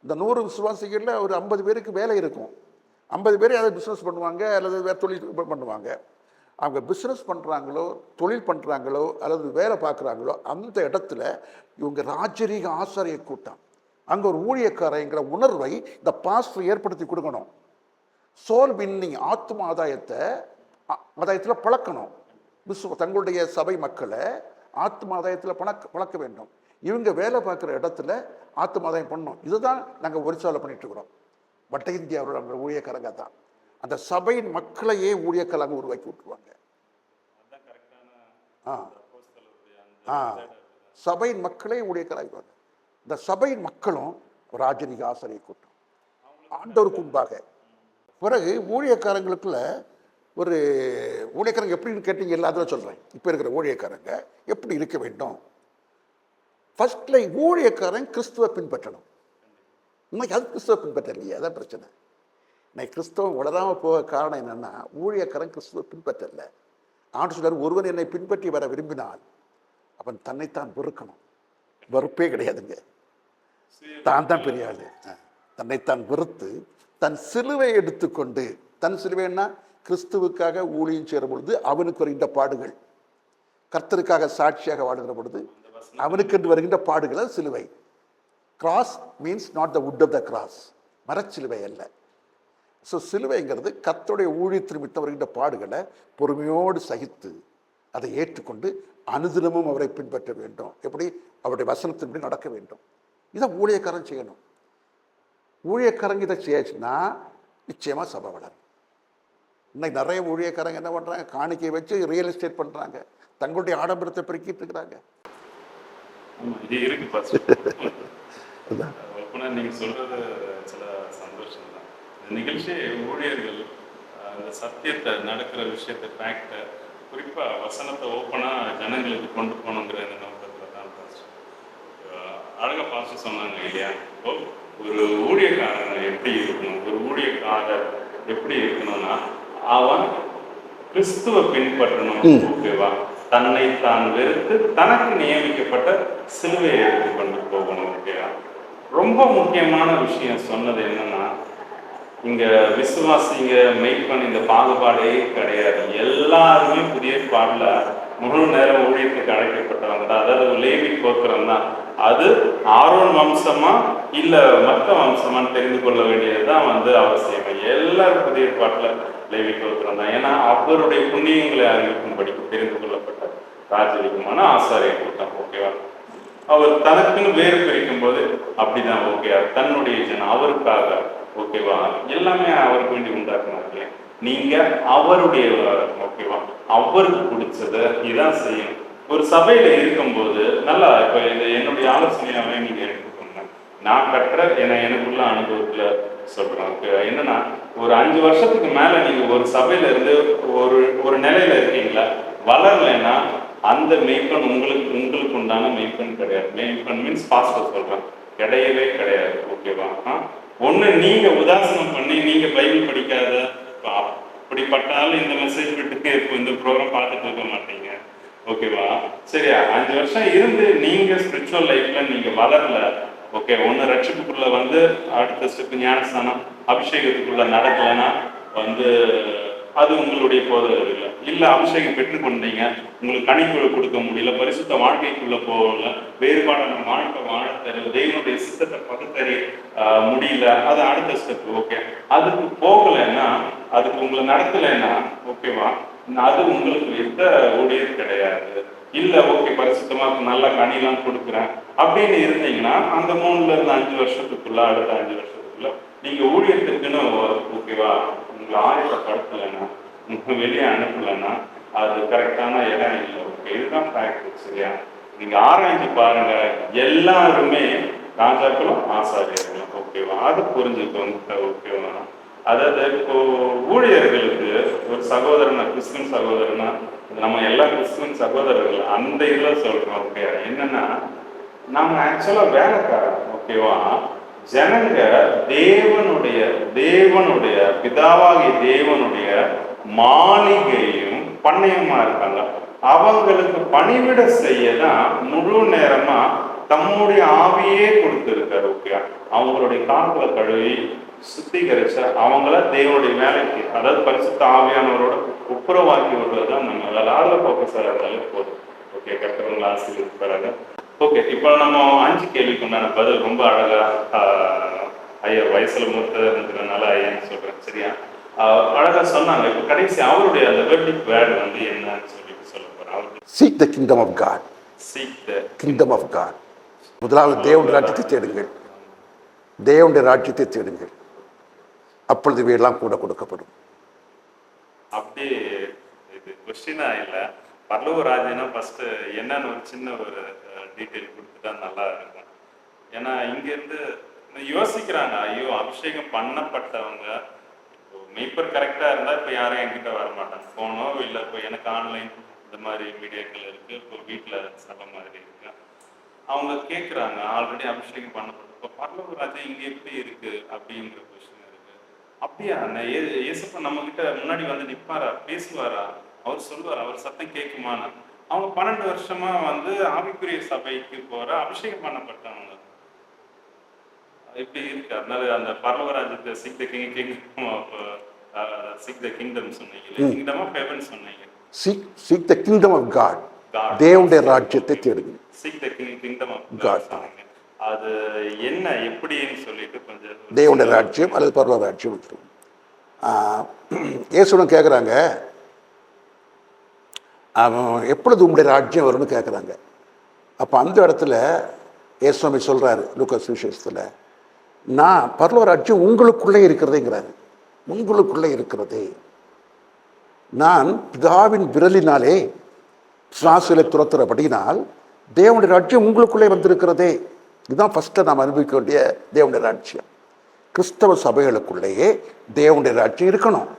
இந்த 100 விசுவாசிகளில் ஒரு 50 பேருக்கு வேலை இருக்கும். 50 பேர் அதை பிஸ்னஸ் பண்ணுவாங்க அல்லது வேறு தொழில் பண்ணுவாங்க. அவங்க பிஸ்னஸ் பண்ணுறாங்களோ தொழில் பண்ணுறாங்களோ அல்லது வேலை பார்க்குறாங்களோ அந்த இடத்துல இவங்க ராஜரீக ஆசாரிய கூட்டம், அங்கே ஒரு ஊழியக்காரங்கிற உணர்வை இந்த பாஸ்டர் ஏற்படுத்தி கொடுக்கணும். சோல் வின்னிங், ஆத்ம ஆதாயத்தில் பழக்கணும். தங்களுடைய சபை மக்களை ஆத்ம ஆதாயத்தில் பழக்க வேண்டும். இவங்க வேலை பார்க்குற இடத்துல ஆத்ம ஆதாயம் பண்ணணும். இதுதான் நாங்கள் ஒரிசாவில் பண்ணிட்டு இருக்கிறோம். வட இந்தியாவில் நம்ம ஊழியக்காரங்க தான் அந்த சபையின் மக்களையே ஊழியக்காரங்க உருவாக்கி விட்டுருவாங்க. சபையின் மக்களே ஊழியக்காரங்க. இந்த சபையின் மக்களும் ராஜரீக ஆசிரிய கூட்டம் ஆண்டவருக்கு முன்பாக. பிறகு ஊழியக்காரங்களுக்குள்ள ஒரு ஊழியக்காரங்க எப்படின்னு கேட்டீங்க, எல்லாத்தையும் சொல்கிறேன். இப்போ இருக்கிற ஊழியக்காரங்க எப்படி இருக்க வேண்டும்? ஃபர்ஸ்ட்ல ஊழியக்காரன் கிறிஸ்துவை பின்பற்றணும். இன்னைக்கு அது கிறிஸ்துவ பின்பற்றலையே, அதான் பிரச்சனை. இன்னைக்கு கிறிஸ்தவம் வளராமல் போக காரணம் என்னன்னா ஊழியக்காரன் கிறிஸ்துவ பின்பற்றல. ஆண்டு சொல்றார், ஒருவன் என்னை பின்பற்றி வர விரும்பினால் அவன் தன்னைத்தான் வெறுக்கணும். வெறுப்பே கிடையாதுங்க, தான் தான் பெரிய ஆளு. தன்னைத்தான் வெறுத்து தன் சிலுவை எடுத்துக்கொண்டு, தன் சிலுவைன்னா கிறிஸ்துவுக்காக ஊழியம் செய்கிற பொழுது அவனுக்கு வருகின்ற பாடுகள், கர்த்தருக்காக சாட்சியாக வாடுகிற பொழுது அவனுக்கு என்று வருகின்ற பாடுகள் சிலுவை. Cross means not the wood of the cross, மரச்சிலுவை அல்ல. ஸோ சிலுவைங்கிறது கர்த்தருடைய ஊழியத்தின் மித்த வருகின்ற பாடுகளை பொறுமையோடு சகித்து அதை ஏற்றுக்கொண்டு அனுதினமும் அவரை பின்பற்ற வேண்டும். எப்படி? அவருடைய வசனத்தின்படி நடக்க வேண்டும். இதை ஊழியக்காரன் செய்யணும். ஊழியக்காரங்க இதை செய்யச்சுன்னா நிச்சயமாக சபை வளரும். இன்னைக்கு நிறைய ஊழியக்காரங்க என்ன பண்ணுறாங்க? காணிக்கையை வச்சு ரியல் எஸ்டேட் பண்ணுறாங்க, தங்களுடைய ஆடம்பரத்தை பெருக்கிட்டு இருக்கிறாங்க. இது இருக்கு நீங்க சொல்றது சில சந்தோஷம் தான். இந்த நிகழ்ச்சி ஊழியர்கள் இந்த சத்தியத்தை நடக்கிற விஷயத்தை ஃபேக்டை குறிப்பா வசனத்தை ஓப்பனா ஜனங்களுக்கு கொண்டு போகணுங்கிற இந்த நோக்கத்தில் தான் அழகா பாஸ்டர் சொன்னாங்க இல்லையா? ஒரு ஊழியக்காரன் எப்படி இருக்கணும், ஒரு ஊழியக்காரர் எப்படி இருக்கணும்னா அவன் கிறிஸ்துவ பின்பற்றணும். ஓகேவா? தன்னை தான் வெறுத்து தனக்கு நியமிக்கப்பட்ட சிலுவையை எடுத்து கொண்டு போகணும். ஓகேவா? ரொம்ப முக்கியமான விஷயம் சொன்னது என்னன்னா, இங்க விசுவாசிங்க மெய்ப்பன் இந்த பாகுபாடே கிடையாது. எல்லாருமே புதிய பாடல முழு நேரம் ஊழியத்துக்கு அழைக்கப்பட்டவங்க தான். அதாவது லேவி கோத்திரம் தான். அது ஆரோன் வம்சமா இல்ல மற்ற வம்சமான்னு தெரிந்து கொள்ள வேண்டியதுதான் அவசியம். எல்லாரும் புதிய ஏற்பாட்டில் லேவி கோத்திரம் தான். ஏன்னா அவருடைய புண்ணியங்களை அறிவிக்கும்படி தெரிந்து கொள்ளப்பட்ட ராஜரீகமான ஆசாரிய கூட்டம். ஓகேவா? அவர் தனக்குன்னு வேறு பிரிக்கும் போது அப்படிதான். ஓகே, தன்னுடைய ஜனம் அவருக்காக. ஓகேவா? எல்லாமே அவருக்கு வேண்டி உண்டாக்குனாங்க. நீங்க அவருடைய, ஓகேவா, அவருக்கு பிடிச்சதை இதான் செய்யணும். ஒரு சபையில இருக்கும்போது நல்லா, இப்ப இது என்னுடைய ஆலோசனையாவே நீங்க எடுத்துக்கோங்க. நான் கட்டுற எனக்குள்ள அனுபவத்துல சொல்றேன். என்னன்னா, ஒரு 5 வருஷத்துக்கு மேல நீங்க ஒரு சபையில இருந்து ஒரு நிலையில இருக்கீங்களா, வளரலைன்னா அந்த மெய்ப்பெண் உங்களுக்கு உண்டான மெய்ப்பெண் கிடையாது. மெய்ப்பெண் மீன்ஸ் பாஸ்டர் சொல்றேன், கிடையவே கிடையாது. ஓகேவா? ஒண்ணு நீங்க உதாசனம் பண்ணி நீங்க பைபிள் படிக்காத, அப்படிப்பட்டாலும் இந்த மெசேஜ் விட்டுக்கு இப்போ இந்த ப்ரோக்ராம் பார்த்துட்டு இருக்க மாட்டீங்க. ஓகேவா? சரியா? 5 வருஷம் இருந்து நீங்க ஸ்பிரிச்சுவல் லைஃப்ல நீங்க வளரல. ஓகே, ஒண்ணு ரட்சிப்புக்குள்ள அடுத்த ஸ்டெப் ஞானஸ்தானம் அபிஷேகத்துக்குள்ள நடக்கலைன்னா அது உங்களுடைய போதல் இல்லை. இல்ல அபிஷேகம் பெற்றுக்கொண்டீங்க, உங்களுக்கு கணிப்பு கொடுக்க முடியல, பரிசுத்த வாழ்க்கைக்குள்ள போகல, வேறுபாடான வாழ்க்கை வாழ தெரியல, தெய்வனுடைய சித்தத்தை பகுத்தறி முடியல, அது அடுத்த ஸ்டெப். ஓகே, அதுக்கு போகலைன்னா, அதுக்கு உங்களை நடத்தலைன்னா, ஓகேவா, அது உங்களுக்கு எந்த ஊழியர் கிடையாது. இல்ல ஓகே, பரிசுத்தமா நல்ல கனிலாம் கொடுக்குறேன் அப்படின்னு இருந்தீங்கன்னா, அந்த 3ல இருந்து 5 வருஷத்துக்குள்ள, அடுத்த 5 வருஷத்துக்குள்ள நீங்க ஊழியத்துக்குன்னு, ஓகேவா, உங்களை ஆயத்தப்படுத்தலைன்னா, வெளியே அனுப்பலைன்னா, அது கரெக்டான இடம் இல்லை. ஓகே, இதுதான் ஃபேக்ட். சரியா? நீங்க ஆராய்ச்சி பாருங்க. எல்லாருமே ராஜாக்களும் ஆசாரியர்களும். ஓகேவா? அது புரிஞ்சுக்கோங்க. ஓகேவா? அதாவது இப்போ ஊழியர்களுக்கு ஒரு சகோதரனா, கிறிஸ்துவன் சகோதரனா, நம்ம எல்லா கிறிஸ்துவன் சகோதரர்கள் அந்த இதுல சொல்றோம். ஓகே, என்னன்னா நம்ம ஆக்சுவலா வேலைக்காரன். ஓகேவா? ஜனங்க தேவனுடைய பிதாவாகிய தேவனுடைய மாளிகையும் பண்ணையுமா இருக்காங்க. அவங்களுக்கு பணிவிட செய்யதான் முழு நேரமா தம்முடைய ஆவியே கொடுத்திருக்காரு. ஓகே, அவங்களுடைய கால்களை கழுவி சுத்திகரிச்ச அவங்கள தேவனுடைய வேலைக்கு, அதாவது பரிசுத்த ஆவியானவரோட ஒப்புரவாக்கி விடுறதுதான் நம்ம வேலை. அதில் ஃபோக்கஸ் இருந்தாலே போதும். ஓகே, கட்டுறவங்களை ஆசீர்வதிப்பாங்க. ஓகே, இப்போ நம்ம 5 கேள்விக்கு உண்டான பதில் ரொம்ப அழகா ஐயா வயசுல மூத்ததுனால ஐயான்னு சொல்றேன். சரியா? அழகா சொன்னாங்க. இப்போ கடைசி அவருடைய அந்த வெர்டிக் வேர்டு என்னன்னு சொல்லிட்டு சொல்ல போறேன். Seek the kingdom of God. Seek the kingdom of God. முதலாவது தேவனுடைய ராஜ்யத்தை தேடுங்கள். தேவனுடைய ராஜ்யத்தை தேடுங்கள், அப்பொழுது இவையெல்லாம் கூட கொடுக்கப்படும். அப்படி இது கொஸ்டினா இல்ல, பரலோக ராஜ்யம்னா ஃபர்ஸ்ட் என்னன்னு ஒரு சின்ன ஒரு டீட்டெயில் கொடுத்துட்டா நல்லா இருக்கும். ஏன்னா இங்க இருந்து யோசிக்கிறாங்க, ஐயோ அபிஷேகம் பண்ணப்பட்டவங்க மெய்ப்பர் கரெக்டா இருந்தா இப்ப யாரும் என்கிட்ட வரமாட்டாங்க. போனோ இல்லை, இப்போ எனக்கு ஆன்லைன் இந்த மாதிரி மீடியாக்கள் இருக்கு, இப்போ வீட்டுல சபை மாதிரி இருக்கு, அவங்க கேட்குறாங்க ஆல்ரெடி அபிஷேகம் பண்ணப்பட்ட இப்போ பரலோக ராஜ்யம் இங்க எப்படி இருக்கு அப்படிங்கிற கொஸ்டின் இருக்கு. அப்படியா, இயேசுப்பா நம்ம கிட்ட முன்னாடி நிப்பாரா, பேசுவாரா, அவர் சொல்லுவார், அவர் சத்தம் கேட்குமான்னு. அவங்க 12 வருஷமா ஆவிக்குரிய சபைக்கு போற அபிஷேகம் பண்ணப்பட்டவங்க இப்படி இருக்கு. அதனால அந்த பரலோக ராஜ்யத்தை seek the kingdom சொன்னீங்க, kingdom of heaven சொன்னீங்க. Seek the kingdom of God. தேவனுடைய ராஜ்யத்தை தேடுங்க. Seek the kingdom of God. அது என்ன எப்படின்னு சொல்லிட்டு கொஞ்சம் தேவனுடைய ராஜ்யம் அல்லது பரலோக ராஜ்யம். இயேசுடன் கேட்குறாங்க, அவன் எப்பொழுது உங்களுடைய ராஜ்யம் வரும்னு கேட்குறாங்க. அப்போ அந்த இடத்துல இயேசுவாமி சொல்கிறாரு லூக்கா சுவிசேஷத்தில், நான் பரலோக ராஜ்யம் உங்களுக்குள்ளே இருக்கிறதேங்கிறாரு. உங்களுக்குள்ளே இருக்கிறதே, நான் பிதாவின் விரலினாலே சுவாசில துரத்துறபடினால் தேவனுடைய ராஜ்யம் உங்களுக்குள்ளே வந்திருக்கிறதே. இதுதான் ஃபஸ்ட்டு நாம் அனுபவிக்க வேண்டிய தேவனுடைய ராஜ்யம். கிறிஸ்தவ சபைகளுக்குள்ளேயே தேவனுடைய ராஜ்யம் இருக்கணும்.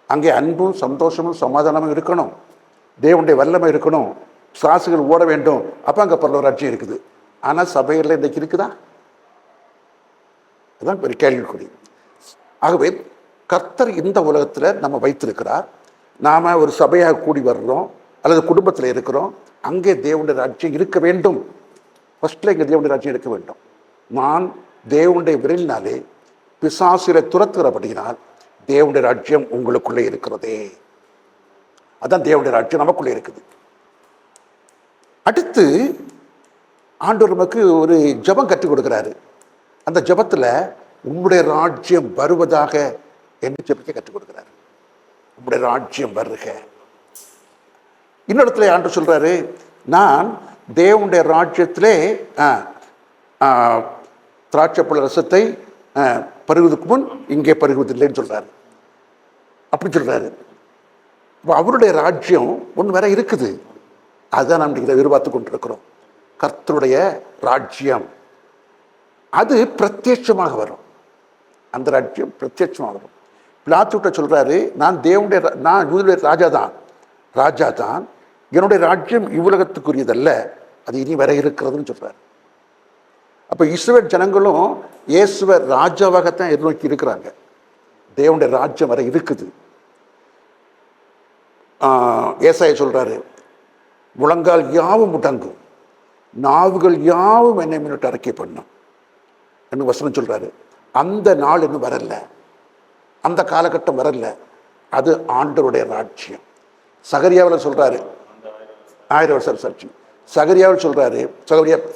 அங்கே அன்பும் சந்தோஷமும் சமாதானமும் இருக்கணும், தேவனுடைய வல்லமை இருக்கணும், சுவாசிகள் ஓட வேண்டும். அப்போ அங்கே பரலோக ராஜ்யம் இருக்குது. ஆனால் சபைகளில் இன்றைக்கு இருக்குதா? அதுதான் ஒரு கேள்விக்குறி. ஆகவே கர்த்தர் இந்த உலகத்தில் நம்ம வைத்திருக்கிறார். நாம் ஒரு சபையாக கூடி வர்றோம் அல்லது குடும்பத்தில் இருக்கிறோம், அங்கே தேவனுடைய ராஜ்யம் இருக்க வேண்டும். ஃபஸ்ட்டில் இங்கே தேவனுடைய ராஜ்யம் இருக்க வேண்டும். நான் தேவனுடைய விரலினாலே பிசாசில துரத்துகிறபடியினால் தேவனுடைய ராஜ்யம் உங்களுக்குள்ளே இருக்கிறதே. அதான் தேவனுடைய ராஜ்யம் நமக்குள்ளே இருக்குது. அடுத்து ஆண்டவர் நமக்கு ஒரு ஜெபம் கற்றுக் கொடுக்குறாரு. அந்த ஜெபத்துல உம்முடைய ராஜ்யம் வருவதாக என்று ஜெபிக்க கற்றுக் கொடுக்கிறார். உம்முடைய ராஜ்யம் வருக. இன்னொரு இடத்துல ஆண்டவர் சொல்றாரு, நான் தேவனுடைய ராஜ்யத்திலே திராட்சைப்பழ ரசத்தை பருகுவதற்கு முன் இங்கே பருகுவதில்லைன்னு சொல்றாரு. அப்படி சொல்றாரு. அவருடைய ராஜ்யம் ஒன்று வேற இருக்குது. அதுதான் நாம் இதை எதிர்பார்த்து கொண்டிருக்கிறோம். கர்த்தருடைய ராஜ்யம் அது பிரத்யட்சமாக வரும். அந்த ராஜ்யம் பிரத்யட்சமாக வரும். பிலாத்துட்ட சொல்றாரு, நான் யூதருடைய ராஜா தான், என்னுடைய ராஜ்யம் இவ்வுலகத்துக்குரியதல்ல, அது இனி வர இருக்கிறதுன்னு சொல்றாரு. அப்ப இஸ்ரவேல் ஜனங்களும் இயேசுவை ராஜாவாகத்தான் எதிர்நோக்கி இருக்கிறாங்க. தேவனுடைய ராஜ்யம் வர இருக்குது. ஏசாயா சொல்றாரு, முழங்கால் யாவும் முடங்கும், நாவுகள் யாவும் என்னை முன்னிட்டு அறிக்கை பண்ணும் என்று வசனம் சொல்றாரு. அந்த நாள் இன்னும் வரல, அந்த காலகட்டம் வரல. அது ஆண்டவருடைய ராஜ்யம். சகரியாவில் சொல்றாரு, 1000 வருஷம் சாட்சி. சகரியாவில் சொல்றாரு,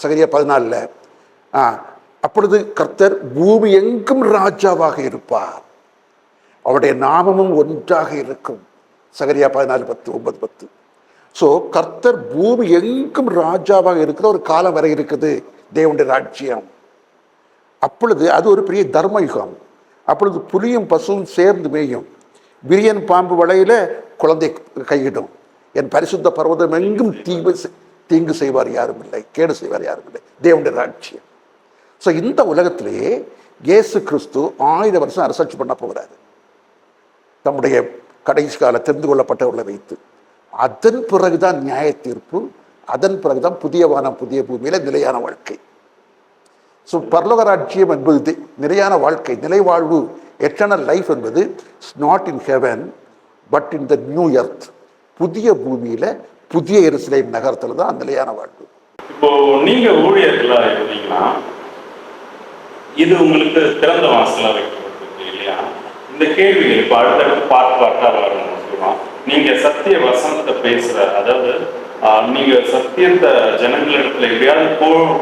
சகரியா 14 அப்பொழுது கர்த்தர் பூமி எங்கும் ராஜாவாக இருப்பார், அவருடைய நாமமும் ஒன்றாக இருக்கும். சகரியா 14:10, 9:10. ஸோ கர்த்தர் பூமி எங்கும் ராஜாவாக இருக்கிற ஒரு காலம் வரை இருக்குது தேவனுடைய ராஜ்யம். அப்பொழுது அது ஒரு பெரிய தர்ம யுகம். அப்பொழுது புலியும் பசுவும் சேர்ந்து மேயும், விரியன் பாம்பு வலையில குழந்தை கையிடும். என் பரிசுத்த பர்வதம் எங்கும் தீங்கு செய்வார் யாரும் இல்லை, கேடு செய்வார் யாரும் இல்லை. தேவனுடைய ராஜ்யம். ஸோ இந்த உலகத்திலேயே இயேசு கிறிஸ்து 1000 வருஷம் அரசாட்சி பண்ண போகிறாரு, தம்முடைய கடைசி கால தெரிந்து கொள்ளப்பட்டவர்களை வைத்து. அதன் பிறகுதான் நியாய தீர்ப்பு, அதன் பிறகுதான் புதிய வானம் புதிய பூமியில நிலையான வாழ்க்கை. ஸோ பரலோக ராஜ்யம் என்பது நிலையான வாழ்க்கை, நிலைவாழ்வு, எட்டர்னல் லைஃப் என்பது not in heaven but in the new earth. புதிய பூமியில புதிய எருசலேம் நகரத்துல தான் நிலையான வாழ்வு. இப்போ நீங்க ஊழியர்களா இருந்தீங்கன்னா இது உங்களுக்கு திறந்த வாசலா வைக்கப்பட்டிருக்கு இல்லையா? இந்த கேள்விகள் இப்போ அடுத்தடுத்து பார்ட்டா வரணும். நீங்க சத்திய வசனத்தை பேசுற, அதாவது நீங்க சத்தியத்தை ஜனங்களிடத்துல எப்படியாவது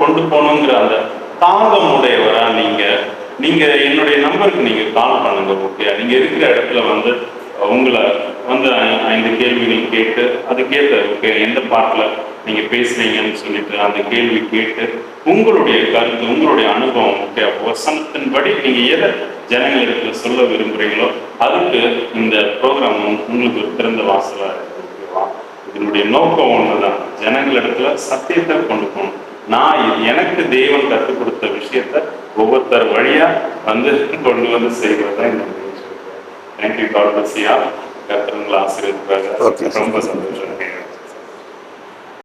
கொண்டு போகணுங்கிற அந்த தாகம் உடையவரா நீங்க என்னுடைய நம்பருக்கு நீங்க கால் பண்ணுங்க. ஓகே, நீங்க இருக்கிற இடத்துல உங்களை இந்த கேள்விகள் கேட்டு அதுக்கேற்ற ஓகே எந்த பாட்டில் நீங்க பேசுறீங்கன்னு சொல்லிட்டு அந்த கேள்வி கேட்டு உங்களுடைய கருத்து, உங்களுடைய அனுபவம், ஓகே வசனத்தின்படி நீங்க எதை ஜனங்களிடத்துல சொல்ல விரும்புறீங்களோ அதுக்கு இந்த ப்ரோக்ராம் உங்களுக்கு ஒரு திறந்த வாசலா இருக்கு. ஓகேவா? இதனுடைய நோக்கம் ஒண்ணுதான், ஜனங்களிடத்துல சத்தியத்தை கொண்டு போகணும். நான் எனக்கு தேவன் கற்றுக் கொடுத்த விஷயத்த ஒவ்வொருத்தர் வழியா கொண்டு செய்வதுதான் இந்த முயற்சி. தேங்க்யூ. God bless you. கர்த்தர் உங்களை ஆசீர்வதிப்பார். ரொம்ப சந்தோஷம்.